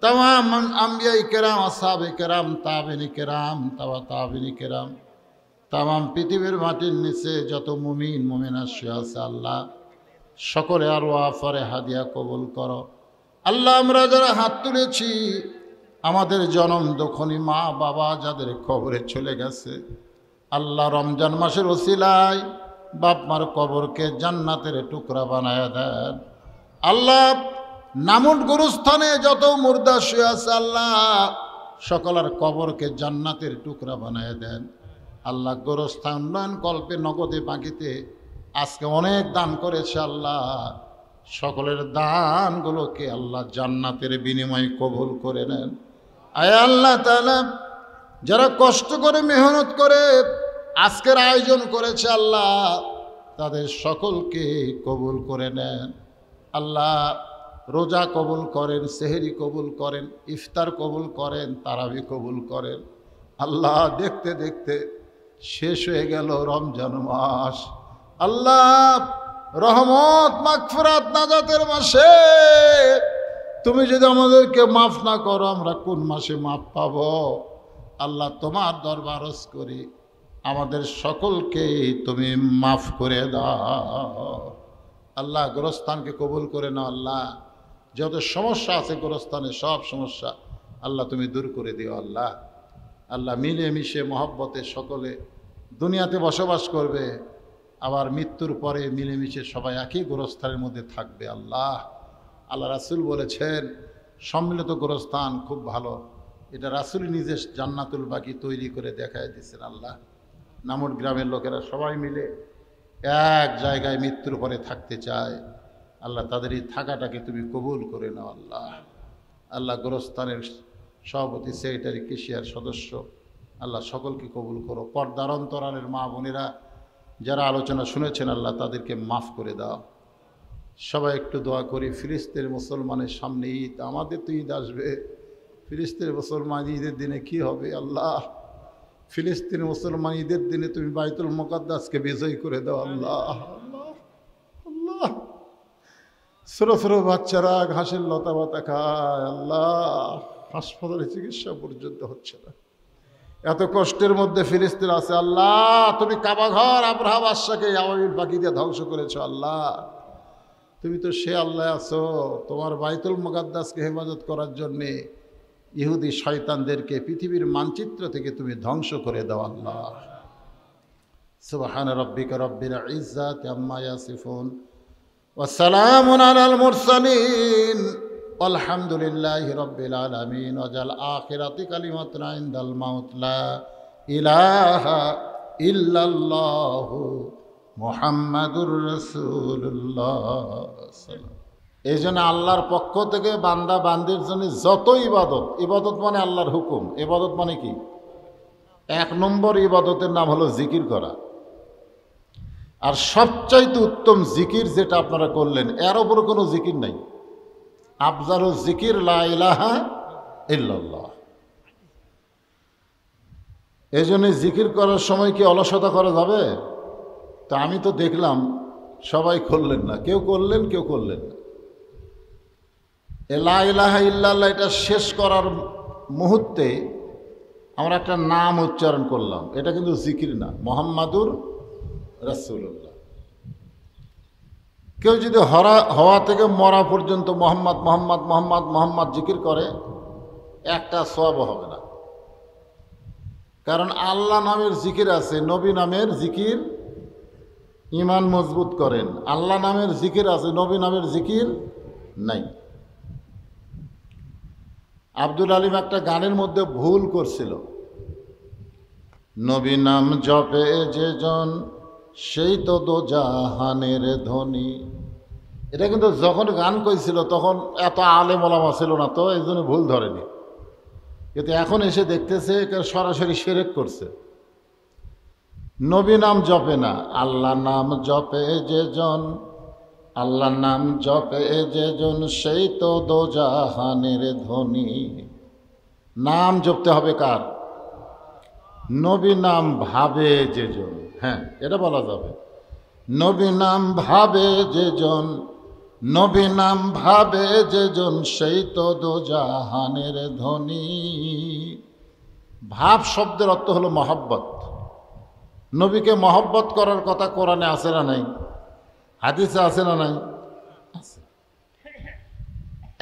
तमाम अम्बियाई केराम असहाबे केराम ताबिनी केराम ताबिनी केराम तमाम पृथिवीर माटिर निचे যত মুমিন মুমিনা শুয়ে আছে আল্লাহ সকলে আর ওয়াফারে হাদিয়া কবুল করো আল্লাহ। আমরা যারা হাত তুলেছি আমাদের জনম দখনি মা বাবা যাদের কবরে চলে গেছে আল্লাহ রমজান মাসের ওসিলায় বাপ মার কবরকে জান্নাতের টুকরা বানায়া দেন আল্লাহ। নামুট গুরুস্থানে যত মুর্দা শুয়ে আছে আল্লাহ সকলের কবরকে জান্নাতের টুকরা বানায়া দেন আল্লাহ। গোরস্থান উন্নয়ন কল্পে নগদে বাকিতে আজকে অনেক দান করেছে আল্লাহ, সকলের দানগুলোকে আল্লাহ জান্নাতের বিনিময়ে কবুল করে নেন। আয় আল্লাহ তাআলা যারা কষ্ট করে মেহনত করে আজকের আয়োজন করেছে আল্লাহ তাদের সকলকে কবুল করে নেন আল্লাহ। রোজা কবুল করেন, সেহরি কবুল করেন, ইফতার কবুল করেন, তারাবি কবুল করেন আল্লাহ। দেখতে দেখতে শেষ হয়ে গেল রমজান মাস আল্লাহ। রহমত মাগফিরাত নাজাতের মাসে তুমি যদি আমাদেরকে মাফ না করো আমরা কোন মাসে মাফ পাবো আল্লাহ? তোমার দরবার আরজ করি আমাদের সকলকে তুমি মাফ করে দাও আল্লাহ। গোরস্থানকে কবুল করে নাও আল্লাহ। যত সমস্যা আছে গোরস্থানে সব সমস্যা আল্লাহ তুমি দূর করে দিও আল্লাহ। আল্লাহ মিলেমিশে মহব্বতে সকলে দুনিয়াতে বসবাস করবে, আবার মৃত্যুর পরে মিলেমিশে সবাই একই গোরস্থানের মধ্যে থাকবে আল্লাহ। আল্লাহ রাসূল বলেছেন সম্মিলিত গোরস্থান খুব ভালো, এটা রাসূল নিজে জান্নাতুল বাকি তৈরি করে দেখায় দিয়েছেন আল্লাহ। নামুট গ্রামের লোকেরা সবাই মিলে এক জায়গায় মৃত্যুর পরে থাকতে চায় আল্লাহ। তাদের এই থাকাটাকে তুমি কবুল করে নাও আল্লাহ। আল্লাহ গোরস্থানের সভাপতি, সেক্রেটারি, কেশিয়ার সদস্য আল্লাহ সকলকে কবুল করো। পর্দার অন্তরালের মা বোনেরা যারা আলোচনা শুনেছেন আল্লাহ তাদেরকে মাফ করে দাও। সবাই একটু দোয়া করি। ফিলিস্তিনের মুসলমানের সামনে ঈদ, আমাদের তো ঈদ আসবে, ফিলিস্তিনের মুসলমান ঈদের দিনে কি হবে আল্লাহ? ফিলিস্তিনের মুসলমান ঈদের দিনে তুমি বাইতুল মুকাদ্দাসকে বিজয় করে দাও আল্লাহ। আল্লাহ আল্লাহ ছোট ছোট বাচ্চারা ঘাসের লতা পাতা খায় আল্লাহ, হাসপাতালে চিকিৎসা পর্যন্ত হচ্ছে না, এত কষ্টের মধ্যে ফিলিস্তিন আছে আল্লাহ। তুমি কাবা ঘর আব্রাহা বাদশাকে আওয়ামীর বাকি দিয়ে ধ্বংস করেছো আল্লাহ। তুমি তো সে আল্লাহ আছো, তোমার বাইতুল মুকাদ্দাসকে হেফাজত করার জন্যে ইহুদি শয়তানদেরকে পৃথিবীর মানচিত্র থেকে তুমি ধ্বংস করে দাও আল্লাহ। সুবহান রাব্বিকা রাব্বিল ইজ্জাতি আম্মা ইয়াসিফুন ওয়া সালামুন আলাল মুরসালিন আলহামদুলিল্লাহি রাব্বিল আলামিন। ওয়াজাল আখিরাতি কালিমাতুন ইনদাল মাউত লা ইলাহা ইল্লাল্লাহু মুহাম্মাদুর রাসূলুল্লাহ। এই জন্য আল্লাহর পক্ষ থেকে বান্দা বান্দির জন্য যত ইবাদত, ইবাদত মানে আল্লাহর হুকুম, ইবাদত মানে কি? এক নম্বর ইবাদতের নাম হলো জিকির করা। আর সবচাইতে উত্তম জিকির যেটা আপনারা করলেন, এর ওপর কোনো জিকির নাই। আফজালুজ জিকির লা ইলাহা ইল্লাল্লাহ। এই জন্য জিকির করার সময় কি অলসতা করা যাবে? তা আমি তো দেখলাম সবাই করলেন না, কেউ করলেন কেউ করলেন না। লা ইলাহা ইল্লাল্লাহ এটা শেষ করার মুহূর্তে আমরা একটা নাম উচ্চারণ করলাম, এটা কিন্তু জিকির না, মুহাম্মাদুর রাসূলুল্লাহ। কেউ যদি হওয়া থেকে মরা পর্যন্ত মোহাম্মদ মোহাম্মদ মোহাম্মদ মোহাম্মদ জিকির করে একটা সওয়াব হবে না। কারণ আল্লাহ নামের জিকির আছে, নবী নামের জিকির ঈমান মজবুত করেন। আল্লাহ নামের জিকির আছে, নবী নামের জিকির নাই। আব্দুল আলিম একটা গানের মধ্যে ভুল করছিল, নবী নাম জপে যে জন সেই তো দোজাহানের ধনী। এটা কিন্তু যখন গান কইছিল তখন এত আলেম ওলামা ছিল না, তো এই জন্য ভুল ধরেনি। কিন্তু এখন এসে দেখতেছে সরাসরি শিরক করছে। নবী নাম জপে না, আল্লাহ নাম জপে যে জন, আল্লাহ নাম জপে যে জন সেই তো দোজাহানের ধনী। নাম জপতে হবে কার? নবী নাম ভাবে যে জন, হ্যাঁ এটা বলা যাবে। নবী নাম ভাবে যে জন নবী নাম ভাবে যেজন সেই তো দোজাহানের ধনী। ভাব শব্দের অর্থ হলো মহব্বত। নবীকে মহব্বত করার কথা কোরআনে আছে না নাই? হাদিসে আছে না নাই? আছে।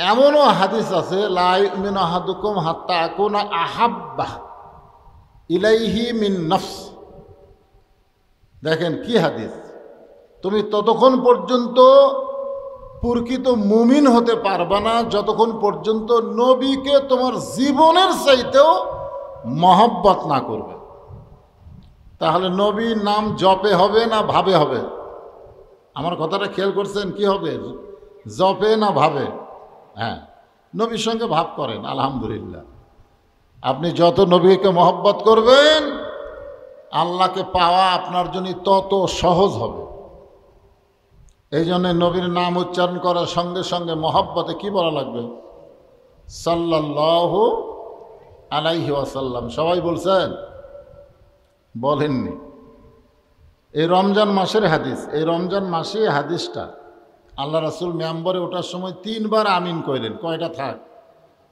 এমনও হাদিস আছে, লা ইউমিনু আহাদুকুম হাত্তা আকুনা আহাব্বা ইলাইহি মিন নফস। দেখেন কি হাদিস, তুমি ততক্ষণ পর্যন্ত প্রকৃত মুমিন হতে পারবা না যতক্ষণ পর্যন্ত নবীকে তোমার জীবনের চাইতেও মহব্বত না করবে। তাহলে নবীর নাম জপে হবে না ভাবে হবে? আমার কথাটা খেয়াল করছেন? কি হবে, জপে না ভাবে? হ্যাঁ, নবীর সঙ্গে ভাব করেন, আলহামদুলিল্লাহ। আপনি যত নবীকে মহব্বত করবেন আল্লাহকে পাওয়া আপনার জন্য তত সহজ হবে। এই জন্য নবীর নাম উচ্চারণ করার সঙ্গে সঙ্গে মহব্বতে কি বলা লাগবে? সাল্লাল্লাহু আলাইহি ওয়াসাল্লাম। সবাই বলছেন? বলেননি। এই রমজান মাসের হাদিস, এই রমজান মাসে হাদিসটা আল্লাহ রাসূল মেম্বরে ওঠার সময় 3 বার আমিন কইলেন। কয়টা থাক?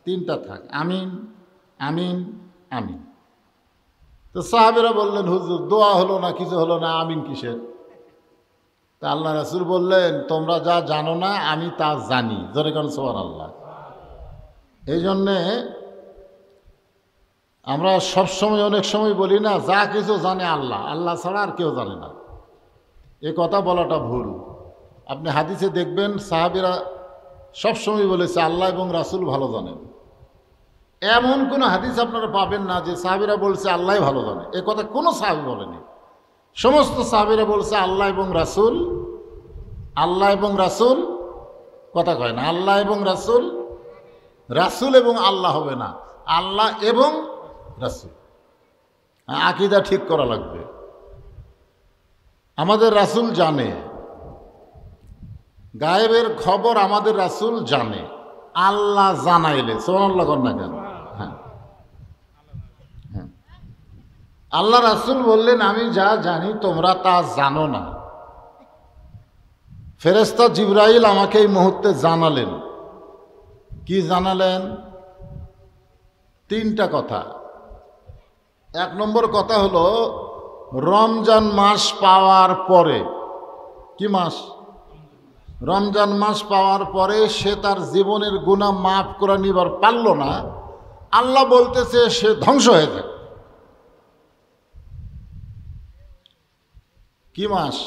3টা থাক। আমিন আমিন আমিন। তো সাহাবীরা বললেন, হুজুর দোয়া হলো না, কিছু হলো না, আমিন কিসের? তা আল্লাহ রাসূল বললেন, তোমরা যা জানো না আমি তা জানি। জোরে কোন সুবহানাল্লাহ। এই জন্যে আমরা সবসময় অনেক সময় বলি না, যা কিছু জানে আল্লাহ, আল্লাহ ছাড়া আর কেউ জানে না। এ কথা বলাটা ভুল। আপনি হাদিসে দেখবেন সাহাবীরা সবসময় বলেছে আল্লাহ এবং রাসূল ভালো জানেন। এমন কোনো হাদিস আপনারা পাবেন না যে সাহাবীরা বলছে আল্লাহ ভালো জানে। এ কথা কোনো সাহাবী বলেনি। সমস্ত সাহাবীরা বলছে আল্লাহ এবং রাসূল, আল্লাহ এবং রাসূল। কথা কয় না, আল্লাহ এবং রাসূল, রাসূল এবং আল্লাহ হবে না, আল্লাহ এবং রাসূল। আকীদা ঠিক করা লাগবে। আমাদের রাসূল জানে, গায়েবের খবর আমাদের রাসূল জানে, আল্লাহ জানাইলে। সুবহানাল্লাহ কর না কেন? হ্যাঁ হ্যাঁ, আল্লাহ রাসূল বললেন আমি যা জানি তোমরা তা জানো না। ফেরেশতা জিবরাইল আমাকে এই মুহূর্তে জানালেন। কি জানালেন? 3টা কথা। 1 নম্বর কথা হলো রমজান মাস পাওয়ার পরে, কি মাস? রমজান মাস পাওয়ার পরে সে তার জীবনের গুনাহ মাফ করে নিবার পারল না, আল্লাহ বলতেছে সে ধ্বংস হয়ে যাক। কি মাস?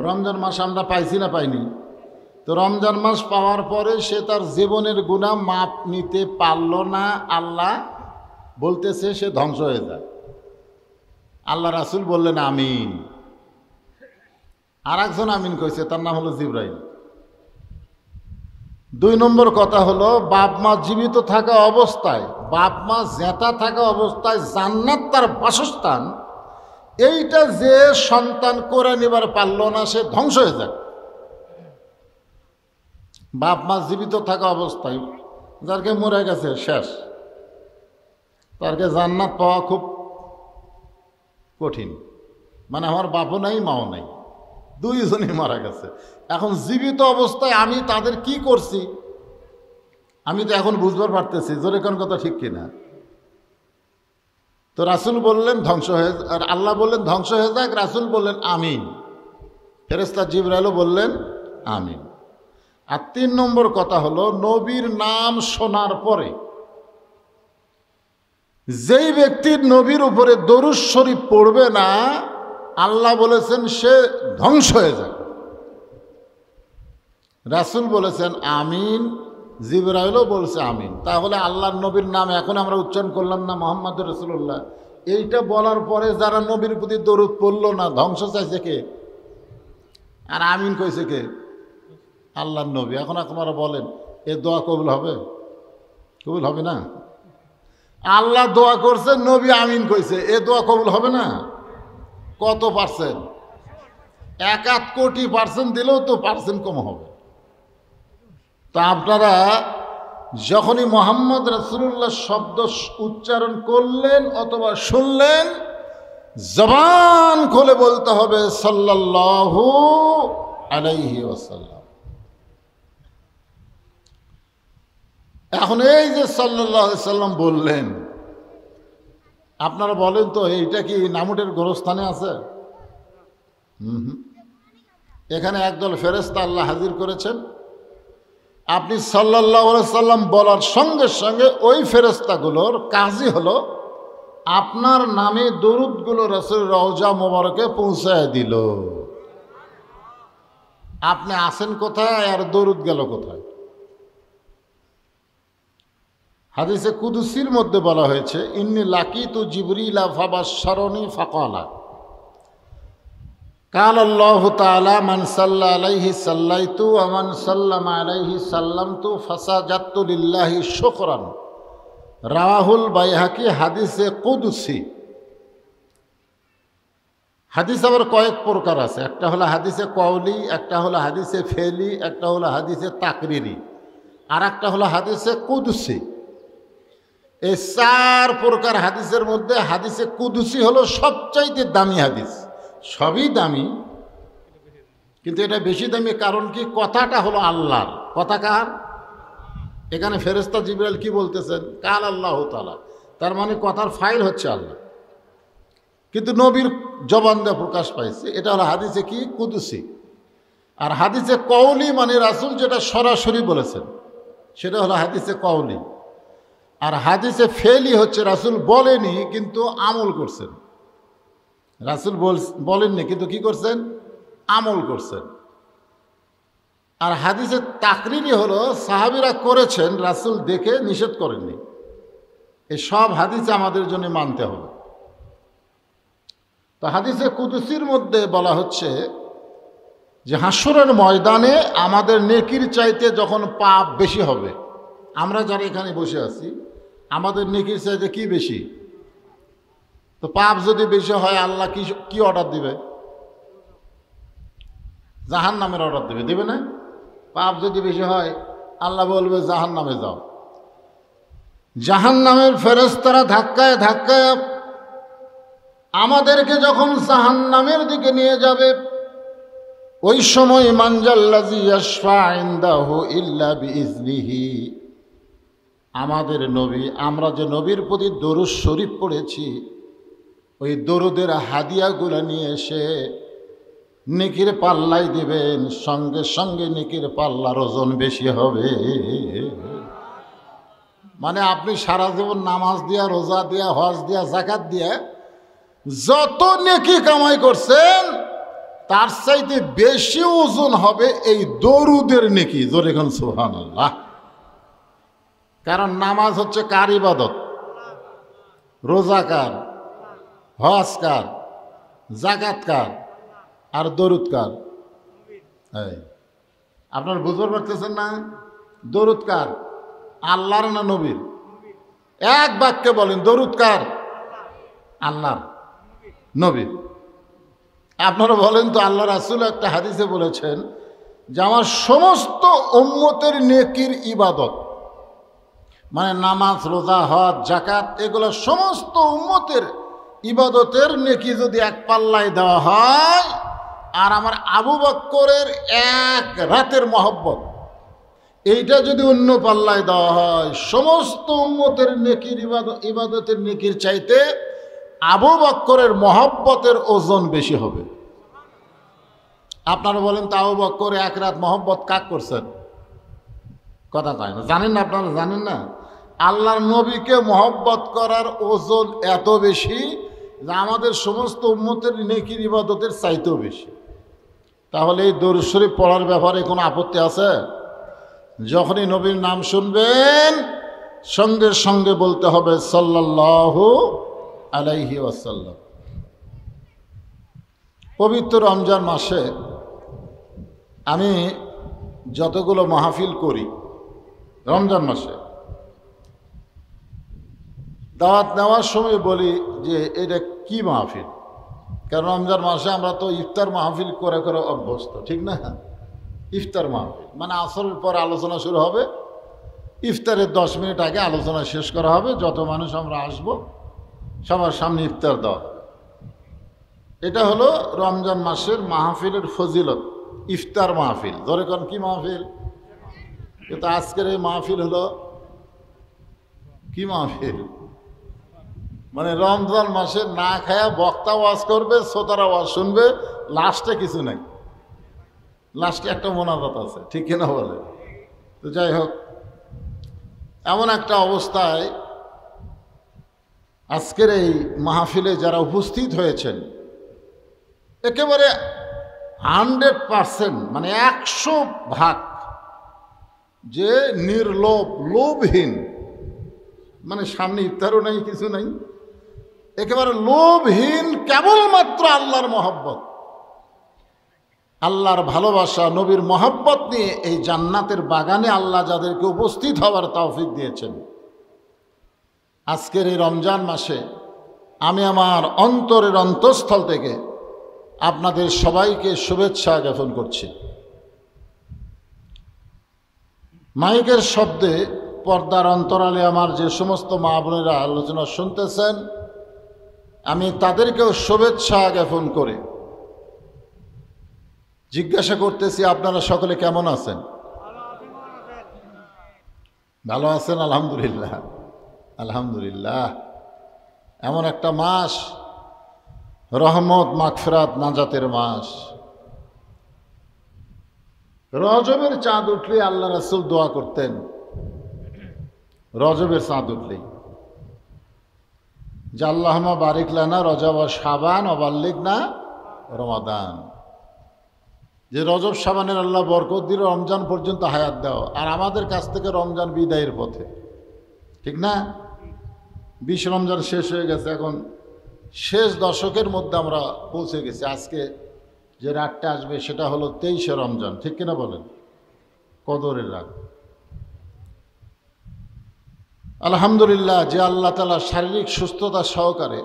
রমজান মাস আমরা পাইছি না পাইনি? তো রমজান মাস পাওয়ার পরে সে তার জীবনের গুনাহ মাপ নিতে পারল না, আল্লাহ বলতেছে সে ধ্বংস হয়ে যায়। আল্লাহ রাসূল বললেন আমিন। আর একজন আমিন কইছে, তার নাম হলো জিবরাইল। 2 নম্বর কথা হলো বাপ মা জীবিত থাকা অবস্থায়, বাপ মা জেতা থাকা অবস্থায় জান্নাত তার বাসস্থান, এইটা যে সন্তান করে নিবার পারল না সে ধ্বংস হয়ে যায়। বাপ মা জীবিত থাকা অবস্থায়, যারকে মরে গেছে শেষ, তারকে জান্নাত পাওয়া খুব কঠিন। মানে আমার বাপও নাই মাও নাই, 2 জনই মারা গেছে। এখন জীবিত অবস্থায় আমি তাদের কি করছি আমি তো এখন বুঝবার পারতেছি। জোরে কোন কথা ঠিক কিনা? তো রাসূল বললেন ধ্বংস হয়ে, আর আল্লাহ বললেন ধ্বংস হয়ে যাক, রাসূল বললেন আমিন, ফেরেশতা জিবরাইলও বললেন আমিন। আর 3 নম্বর কথা হলো নবীর নাম শোনার পরে যেই ব্যক্তির নবীর উপরে দরুদ শরীফ পড়বে না, আল্লাহ বলেছেন সে ধ্বংস হয়ে যাবে। রাসূল বলেছেন আমিন, জিবরাইলও বলছে আমিন। তাহলে আল্লাহর নবীর নাম এখন আমরা উচ্চারণ করলাম না, মুহাম্মদুর রাসূলুল্লাহ, এইটা বলার পরে যারা নবীর প্রতি দরুদ পড়ল না, ধ্বংস চাইছে কে? আর আমিন কইছে কে? আল্লাহর নবী। এখন আপনারা বলেন এ দোয়া কবুল হবে? কবুল হবে না। আল্লাহ দোয়া করছে, নবী আমিন কইছে, এ দোয়া কবুল হবে না? কত পার্সেন্ট? 1 কোটি পার্সেন্ট দিলেও তো পার্সেন্ট কম হবে। তা আপনারা যখনই মুহাম্মদ রাসূলুল্লাহ শব্দ উচ্চারণ করলেন অথবা শুনলেন, জবান খুলে বলতে হবে সাল্লাল্লাহু আলাইহি ওয়াসাল্লাম। এখন এই যে সাল্লাল্লাহু আলাইহি সাল্লাম বললেন, আপনারা বলেন তো এইটা কি নামুটের গোরস্থানে আছে? এখানে একদল ফেরেশতা আল্লাহ হাজির করেছেন। আপনি সাল্লাল্লাহু আলাইহি সাল্লাম বলার সঙ্গে সঙ্গে ওই ফেরেশতাগুলোর কাজই হলো আপনার নামে দরুদগুলো রাসূল রওজা মোবারকে পৌঁছায় দিল। আপনি আছেন কোথায় আর দরুদ গেল কোথায়? হাদিসে কুদসির মধ্যে বলা হয়েছে, ইন্নী লাকিতু জিবরিলা ফাবাশশারানি ফাকালা قال الله تعالى من صلى عليه صليت ومن سلم عليه سلمت فسجدت لله شكرا রাওয়াহুল বাইহাকি। হাদিসে কুদসি। হাদিস আবার কয়েক প্রকার আছে। একটা হলো হাদিসে কওলি, একটা হলো হাদিসে ফেলি, একটা হলো হাদিসে তাকরিরি, আর একটা হলো হাদিসে কুদসি। এই চার প্রকার হাদিসের মধ্যে হাদিসে কুদসি হলো সবচাইতে দামি হাদিস। সবই দামি, কিন্তু এটা বেশি দামি কারণ কি? কথাটা হলো আল্লাহর। কথা কার? এখানে ফেরেশতা জিবরাইল কি বলতেছেন? কাল আল্লাহ তাআলা, তার মানে কথার ফাইল হচ্ছে আল্লাহ, কিন্তু নবীর জবান দিয়ে প্রকাশ পাইছে। এটা হলো হাদিসে কি? কুদসি। আর হাদিসে কওলি মানে রাসূল যেটা সরাসরি বলেছেন সেটা হলো হাদিসে কওলি। আর হাদিসে ফেলি হচ্ছে রাসূল বলেনি কিন্তু আমল করছেন। রাসূল বলেননি কিন্তু কি করছেন? আমল করছেন। আর হাদিসে তাকরিরি হলো সাহাবীরা করেছেন, রাসূল দেখে নিষেধ করেননি। এই সব হাদিসে আমাদের জন্য মানতে হবে। তো হাদিসে কুদসির মধ্যে বলা হচ্ছে যে হাসরের ময়দানে আমাদের নেকির চাইতে যখন পাপ বেশি হবে, আমরা যারা এখানে বসে আছি আমাদের নেকির চাইতে কি বেশি? তো পাপ যদি বেশি হয় আল্লাহ কি অর্ডার দিবে? জাহান্নামের অর্ডার দিবে, দিবে না? পাপ যদি বেশি হয় আল্লাহ বলবে জাহান্নামে যাও। জাহান্নামের ফেরেশতারা ধাক্কায় ধাক্কায় আমাদেরকে যখন জাহান্নামের দিকে নিয়ে যাবে, ওই সময় মানজাল্লাযী ইয়াশফা ইনদাহু ইল্লা বিইজনিহি, আমাদের নবী, আমরা যে নবীর প্রতি দরুদ শরীফ পড়েছি ওই দরুদের হাদিয়াগুলো নিয়ে এসে নেকির পাল্লাই দিবেন, সঙ্গে সঙ্গে নেকির পাল্লার ওজন বেশি হবে। মানে আপনি সারা জীবন নামাজ দিয়া, রোজা দিয়া, হজ দিয়া, যাকাত দিয়া যত নেকি কামাই করছেন তার চাইতে বেশি ওজন হবে এই দরুদের নেকি। জোরে কোন সুবহানাল্লাহ। কারণ নামাজ হচ্ছে কার ইবাদত? রোজা কার? হজ কার? যাকাত কার? আর দরুদ কার? আপনারা বুঝতে পারতেছেন না? দরুদ কার? আল্লাহর না নবীর? এক বাক্যে বলেন, দরুদ কার? আল্লাহর, নবীর। আপনারা বলেন তো, আল্লাহ রাসূল একটা হাদিসে বলেছেন যে আমার সমস্ত উম্মতের নেকির ইবাদত, মানে নামাজ, রোজা, হজ, যাকাত, এগুলো সমস্ত উম্মতের ইবাদতের নেকি যদি এক পাল্লায় দেওয়া হয়, আর আমার আবু বকরের এক রাতের মহব্বত এইটা যদি অন্য পাল্লায় দেওয়া হয়, সমস্ত উম্মতের নেকির ইবাদতের নেকির চাইতে আবু বকরের মহব্বতের ওজন বেশি হবে। আপনারা বলেন তো, আবু বকর এক রাত মহব্বত কাক করছেন? কথা কয় না। জানেন না? আপনারা জানেন না? আল্লাহর নবীকে মহব্বত করার ওজন এত বেশি যে আমাদের সমস্ত উম্মতের নেকির ইবাদতের চাইতেও বেশি। তাহলে এই দরুদ শরীফ পড়ার ব্যাপারে কোনো আপত্তি আছে? যখনই নবীর নাম শুনবেন সঙ্গে সঙ্গে বলতে হবে সাল্লাল্লাহু আলাইহি ওয়াসাল্লাম। পবিত্র রমজান মাসে আমি যতগুলো মাহফিল করি রমজান মাসে, দাওয়াত নেওয়ার সময় বলি যে এটা কি মাহফিল। কারণ রমজান মাসে আমরা তো ইফতার মাহফিল করে করে অভ্যস্ত, ঠিক না? ইফতার মাহফিল মানে আসরের পর আলোচনা শুরু হবে, ইফতারের 10 মিনিট আগে আলোচনা শেষ করা হবে, যত মানুষ আমরা আসব সবার সামনে ইফতার দেওয়া হবে। এটা হলো রমজান মাসের মাহফিলের ফজিলত, ইফতার মাহফিল। ধরে কোন কি মাহফিল? কিন্তু আজকের এই মাহফিল হলো কি মাহফিল? মানে রমজান মাসে না খায়া বক্তা ওয়াজ করবে, শ্রোতারা ওয়াজ শুনবে, লাস্টে কিছু নাই, লাস্টে একটা মোনাজাত আছে, ঠিক কিনা বলে? তো যাই হোক, এমন একটা অবস্থায় আজকের এই মাহফিলে যারা উপস্থিত হয়েছেন, একেবারে 100%, মানে 100% যে নির্লোভ, লোভহীন, মানে সামনে ইফতারও নাই, কিছু নাই, একেবারে লোভহীন, কেবলমাত্র আল্লাহর মহব্বত, আল্লাহর ভালোবাসা, নবীর মহব্বত নিয়ে এই জান্নাতের বাগানে আল্লাহ যাদেরকে উপস্থিত হওয়ার তৌফিক দিয়েছেন, আজকের এই রমজান মাসে আমি আমার অন্তরের অন্তঃস্থল থেকে আপনাদের সবাইকে শুভেচ্ছা জ্ঞাপন করছি। মাইকের শব্দে পর্দার অন্তরালে আমার যে সমস্ত মা বোনেরা আলোচনা শুনতেছেন, আমি তাদেরকেও শুভেচ্ছা জ্ঞাপন করে জিজ্ঞাসা করতেছি, আপনারা সকলে কেমন আছেন? ভালো আছেন? আলহামদুলিল্লাহ, আলহামদুলিল্লাহ। এমন একটা মাস, রহমত, মাগফিরাত, নাজাতের মাস। রজবের চাঁদ উঠলে আল্লাহ রাসূল দোয়া করতেন, রজবের চাঁদ উঠলেই, যে আল্লাহুম্মা বারিক লানা রজব ও শাবান ও বাল্লিগনা রমাদান, যে রজব শাবানের আল্লাহ বরকত দিল, রমজান পর্যন্ত হায়াত দাও, আর আমাদের কাছ থেকে রমজান বিদায়ের পথে, ঠিক না? 20 রমজান শেষ হয়ে গেছে, এখন শেষ দশকের মধ্যে আমরা পৌঁছে গেছি। আজকে যে রাতটা আসবে সেটা হলো 23শে রমজান, ঠিক কিনা বলেন? কদরের রাত। আলহামদুলিল্লাহ, যে আল্লাহ তাআলা শারীরিক সুস্থতা সহকারে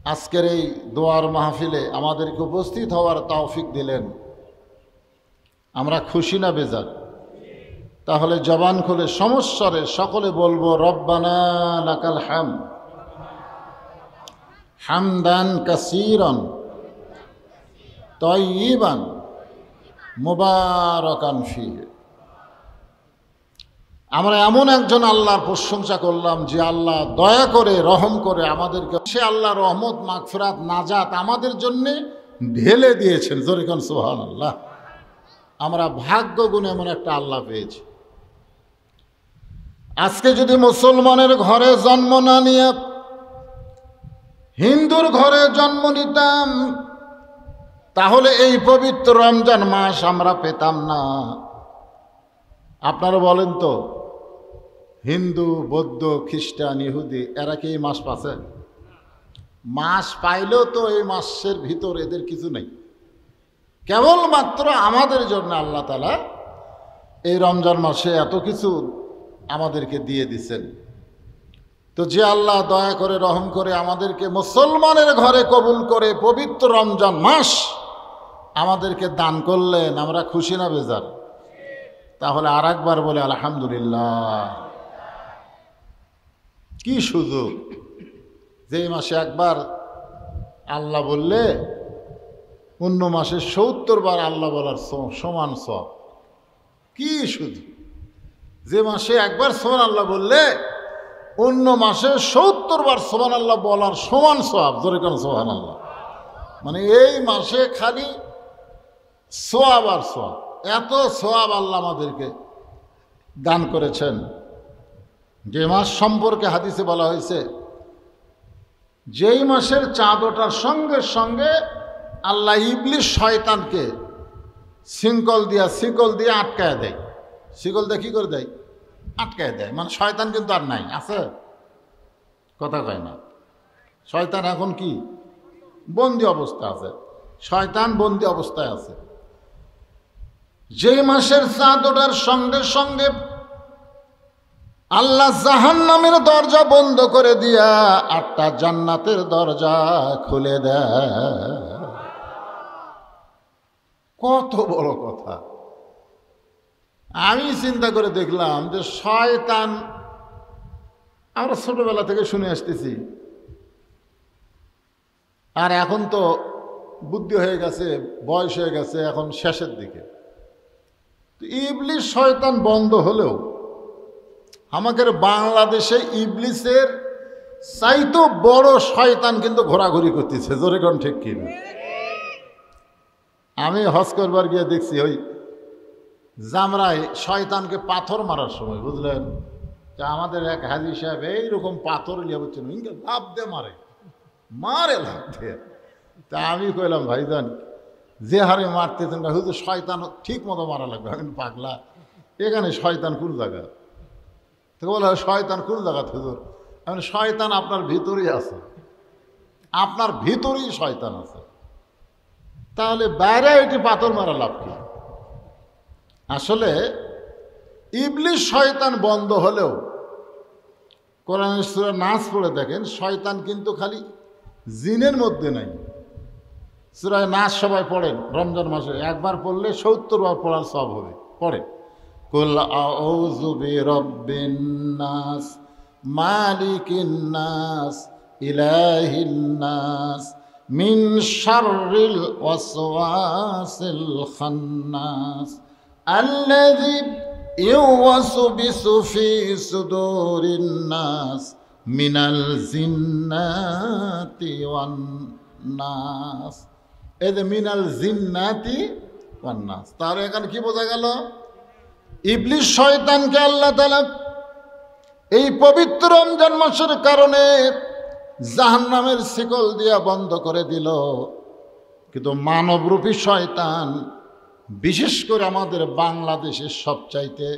আজকের এই দোয়ার মাহফিলে আমাদেরকে উপস্থিত হওয়ার তৌফিক দিলেন, আমরা খুশি না বেজার? তাহলে জবান খুলে সমস্বরে সকলে বলবো, রব্বানা লাকাল হামদ হামদান কাসীরান তাইয়িবান মুবারাকান ফীহি। আমরা এমন একজন আল্লাহর প্রশংসা করলাম যে আল্লাহ দয়া করে, রহম করে আমাদেরকে, সে আল্লাহ রহমত, মাগফিরাত, নাজাত আমাদের জন্যে ঢেলে দিয়েছেন। জোরে কোন সুবহানাল্লাহ। আমরা ভাগ্য গুণে এমন একটা আল্লাহ পেয়েছি। আজকে যদি মুসলমানের ঘরে জন্ম না নিয়ে হিন্দুর ঘরে জন্ম নিতাম, তাহলে এই পবিত্র রমজান মাস আমরা পেতাম না। আপনারা বলেন তো, হিন্দু, বৌদ্ধ, খ্রিস্টান, ইহুদি এরা কি এই মাস পাচ্ছে? মাস পাইলেও তো এই মাসের ভিতর এদের কিছু নেই। কেবলমাত্র আমাদের জন্য আল্লাহ তাআলা এই রমজান মাসে এত কিছু আমাদেরকে দিয়ে দিছেন। তো যে আল্লাহ দয়া করে, রহম করে আমাদেরকে মুসলমানের ঘরে কবুল করে পবিত্র রমজান মাস আমাদেরকে দান করলেন, আমরা খুশি না বেজার? তাহলে আর একবার বলে আলহামদুলিল্লাহ। কি সুযোগ যে মাসে একবার আল্লাহ বললে অন্য মাসে 70 বার আল্লাহ বলার সমান সওয়াব। কি সুযোগ যে মাসে একবার সুবহান আল্লাহ বললে অন্য মাসে 70 বার সুবহান আল্লাহ বলার সমান সওয়াব। জোরে কোন সুবহান আল্লাহ। মানে এই মাসে খালি সওয়াব আর সওয়াব, এত সওয়াব আল্লাহ আমাদেরকে দান করেছেন। যে মাস সম্পর্কে হাদিসে বলা হয়েছে, যেই মাসের চাঁদ ওঠার সঙ্গে সঙ্গে আল্লাহ ইবলিস শয়তানকে শিকল দিয়ে আটকায় দেয়। শিকল দিয়ে কি করে দেয়? আটকায় দেয়। মানে শয়তান কিন্তু আর নাই, আছে? কথা কয় না। শয়তান এখন কি? বন্দি অবস্থা আছে। শয়তান বন্দি অবস্থায় আছে। যে মাসের চাঁদ ওঠার সঙ্গে সঙ্গে আল্লাহ জাহান্নামের দরজা বন্ধ করে দিয়া 8টা জান্নাতের দরজা খুলে দেয়। কত বড় কথা! আমি চিন্তা করে দেখলাম যে শয়তান, আমরা ছোটবেলা থেকে শুনে আসতেছি, আর এখন তো বুদ্ধি হয়ে গেছে, বয়স হয়ে গেছে, এখন শেষের দিকে। ইবলিস শয়তান বন্ধ হলেও আমাদের বাংলাদেশে ইবলিসের চাইতো বড় শয়তান কিন্তু ঘোরাঘুরি করতেছে, জোরে কোন ঠিক কিনা? আমি হজ করবার গিয়ে দেখছি ওই জামরায় শয়তানকে পাথর মারার সময়, বুঝলেন, যে আমাদের এক হাজি সাহেব এইরকম পাথর নিয়ে বলছেন ইনকে লাভ দিয়ে মারে মারে লাভ দিয়ে। তা আমি কইলাম ভাইজান যে হারে মারতেছেন না হুজুর শয়তান ঠিক মতো মারা লাগবে, আমি পাগলা এখানে শয়তান কোন জায়গা? তো বলে শয়তান কোন জায়গা হুজুর? আমি শয়তান আপনার ভিতরেই আছে, আপনার ভিতরেই শয়তান আছে, তাহলে বাইরে এটি পাথর মারা লাভ কি? আসলে ইবলিস শয়তান বন্ধ হলেও কোরআনের সূরা নাস পড়ে দেখেন শয়তান কিন্তু খালি জিনের মধ্যে নাই। সূরা নাস সবাই পড়েন রমজান মাসে, একবার পড়লে ৭০ বার পড়ার সব হবে। পড়েন কুল আউযু বিরাব্বিন নাস মালিকিন নাস ইলাহিন নাস মিন শাররিল ওয়াসওয়াসিল খান্নাস আল্লাযী ইউওয়াসবিসু ফি সুদুরিন নাস মিনাল জিন্নাতি ওয়ান নাস। এই যে মিনাল জিন্নাতি ওয়ান নাস, তাহলে এখানে কি বোঝা গেল? ইবলিস শয়তানকে আল্লাহ তাআলা এই পবিত্র রমজান মাসের কারণে জাহান্নামের শিকল দিয়া বন্ধ করে দিল। কিন্তু মানবরূপী শয়তান বিশেষ করে আমাদের বাংলাদেশের সবচাইতে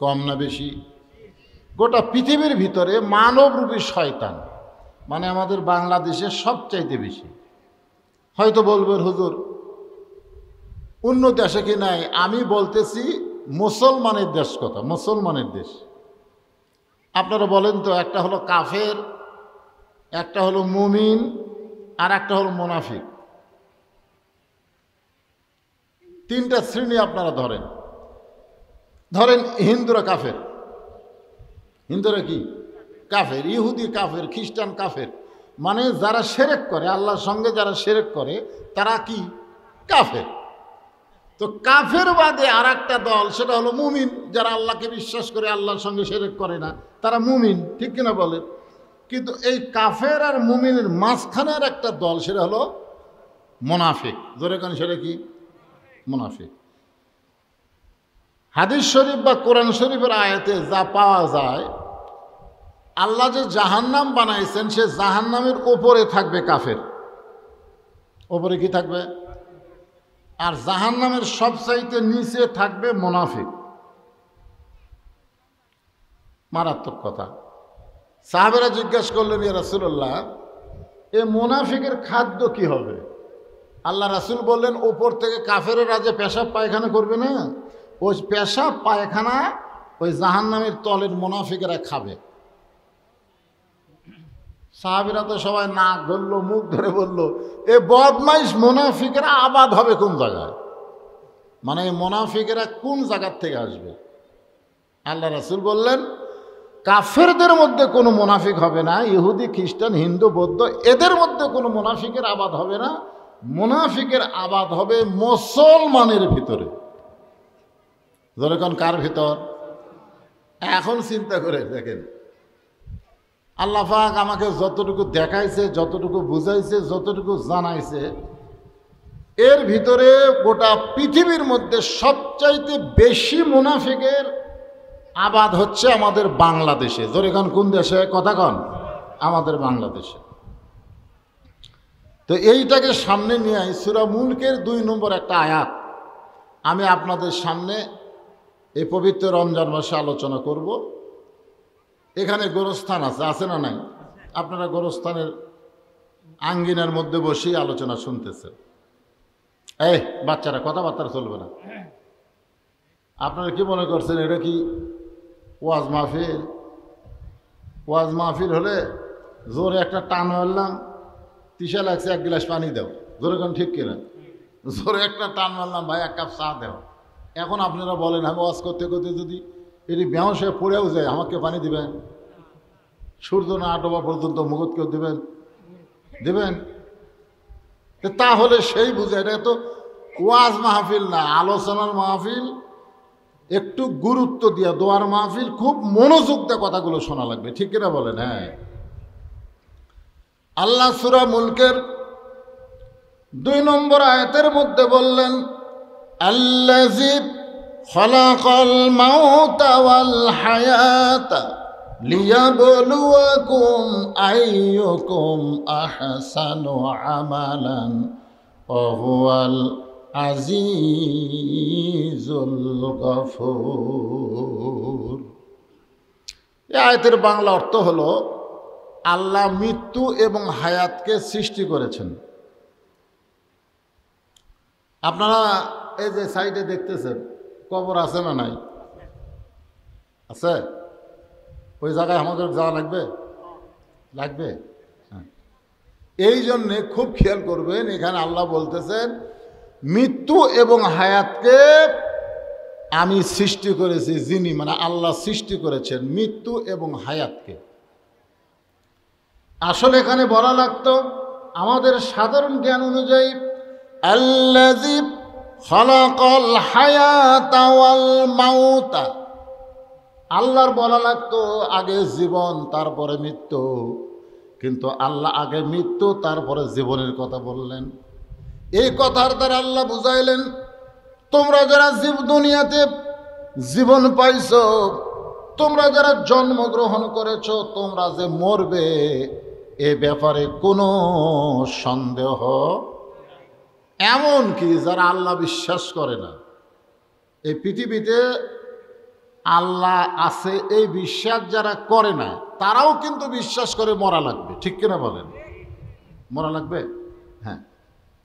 কম না বেশি? গোটা পৃথিবীর ভিতরে মানবরূপী শয়তান মানে আমাদের বাংলাদেশের সবচাইতে বেশি। হয়তো বলবেন হুজুর অন্য দেশে কি নাই? আমি বলতেছি মুসলমানের দেশ কথা, মুসলমানের দেশ। আপনারা বলেন তো, একটা হলো কাফের, একটা হলো মুমিন, আর একটা হলো মুনাফিক। তিনটা শ্রেণী আপনারা ধরেন। ধরেন হিন্দুরা কাফের, হিন্দুরা কি কাফের, ইহুদি কাফের, খ্রিস্টান কাফের, মানে যারা শিরক করে আল্লাহর সঙ্গে, যারা শিরক করে তারা কি কাফের। তো কাফের বাদে আর একটা দল, সেটা হলো মুমিন, যারা আল্লাহকে বিশ্বাস করে আল্লাহর সঙ্গে শিরক করে না, তারা মুমিন, ঠিক কিনা বলেন? কিন্তু এই কাফের আর মুমিনের মাঝখানের একটা দল, সেটা হলো মুনাফিক। জোরে কান, সেটা কি? মুনাফিক। হাদিস শরীফ বা কোরআন শরীফের আয়াতে যা পাওয়া যায়, আল্লাহ যে জাহান্নাম বানাইছেন সে জাহান্নামের ওপরে থাকবে কাফের, ওপরে কি থাকবে? আর জাহান্নামের সবচাইতে নিচে থাকবে মুনাফিক। মারাত্মক কথা। সাহাবেরা জিজ্ঞাসা করলেন ইয়া রাসূলুল্লাহ, এ মুনাফিকের খাদ্য কি হবে? আল্লাহ রাসূল বললেন, ওপর থেকে কাফেরেরা যে পেশাব পায়খানা করবে না, ওই পেশাব পায়খানা ওই জাহান্নামের তলের মুনাফিকেরা খাবে। সাহাবীরা তো সবাই নাক ধরল, মুখ ধরে বলল, এ বদমাইশ মুনাফিকেরা আবাদ হবে কোন জায়গায়? মানে এই মুনাফিকেরা কোন জায়গার থেকে আসবে? আল্লাহ রাসূল বললেন, কাফেরদের মধ্যে কোনো মুনাফিক হবে না, ইহুদি খ্রিস্টান হিন্দু বৌদ্ধ এদের মধ্যে কোনো মুনাফিকের আবাদ হবে না। মুনাফিকের আবাদ হবে মুসলমানের ভিতরে। যখন কার ভিতর? এখন চিন্তা করে দেখেন, আল্লাহ পাক আমাকে যতটুকু দেখাইছে, যতটুকু বুঝাইছে, যতটুকু জানাইছে, এর ভিতরে গোটা পৃথিবীর মধ্যে সবচাইতে বেশি মুনাফিকের আবাদ হচ্ছে আমাদের বাংলাদেশে। জোরে কান, কোন দেশে? কথা কন। আমাদের বাংলাদেশে। তো এইটাকে সামনে নিয়ে সূরা মুলকের 2 নম্বর একটা আয়াত আমি আপনাদের সামনে এই পবিত্র রমজান মাসে আলোচনা করব। এখানে গোরস্থান আছে, আছে না নাই? আপনারা গোরস্থানের আঙ্গিনার মধ্যে বসেই আলোচনা শুনতেছেন। এই বাচ্চারা, কথাবার্তা চলবে না। আপনারা কি মনে করছেন এটা কি ওয়াজ মাহফিল? ওয়াজ মাহফিল হলে জোরে একটা টান মারলাম, তৃষা লাগছে, 1 গ্লাস পানি দাও, জোরে কোন ঠিক কিনা? জোরে একটা টান মারলাম, ভাই 1 কাপ চা দাও। এখন আপনারা বলেন, আমি ওয়াজ করতে করতে যদি এটি বেহস হয়ে পড়েও যায়, আমাকে পানি দিবেন? সূর্য না ডোবা পর্যন্ত মুখত কেউ দেবেন? দেবেন? তাহলে সেই বুঝে এটা তো ওয়াজ মাহফিল না, আলোচনার মাহফিল। একটু গুরুত্ব দিয়ে দোয়ার মাহফিল খুব মনোযোগ দিয়ে কথাগুলো শোনা লাগবে, ঠিক কিনা বলেন? হ্যাঁ, আল্লাহ সূরা মুলকের 2 নম্বর আয়াতের মধ্যে বললেন, আল্লাযী খালাকাল মাউতা ওয়াল হায়াতা লিয়াবলুয়াকুম আইয়ুকুম আহসানু আমালান ওয়া হুয়াল আজিজুল গফুর। এই আয়াতের বাংলা অর্থ হলো, আল্লাহ মৃত্যু এবং হায়াতকে সৃষ্টি করেছেন। আপনারা এই যে সাইডে দেখতেছেন, কবর আছে না নাই? আছে। ওই জায়গায় আমাদের যাওয়া লাগবে, লাগবে। এই জন্যে খুব খেয়াল করবেন, এখানে আল্লাহ বলতেছেন মৃত্যু এবং হায়াতকে আমি সৃষ্টি করেছি। যিনি মানে আল্লাহ সৃষ্টি করেছেন মৃত্যু এবং হায়াতকে। আসলে এখানে বলা লাগতো আমাদের সাধারণ জ্ঞান অনুযায়ী, আল্লাযী খালাকাল হায়াতা ওয়াল মাউতা, আল্লাহর বলা লাগতো আগে জীবন তারপরে মৃত্যু, কিন্তু আল্লাহ আগে মৃত্যু তারপরে জীবনের কথা বললেন। এই কথার দ্বারা আল্লাহ বুঝাইলেন, তোমরা যারা দুনিয়াতে জীবন পাইছো, তোমরা যারা জন্মগ্রহণ করেছো, তোমরা যে মরবে এ ব্যাপারে কোনো সন্দেহ, এমনকি যারা আল্লাহ বিশ্বাস করে না, এই পৃথিবীতে আল্লাহ আছে এই বিশ্বাস যারা করে না, তারাও কিন্তু বিশ্বাস করে মরা লাগবে, ঠিক কিনা বলেন? মরা লাগবে, হ্যাঁ।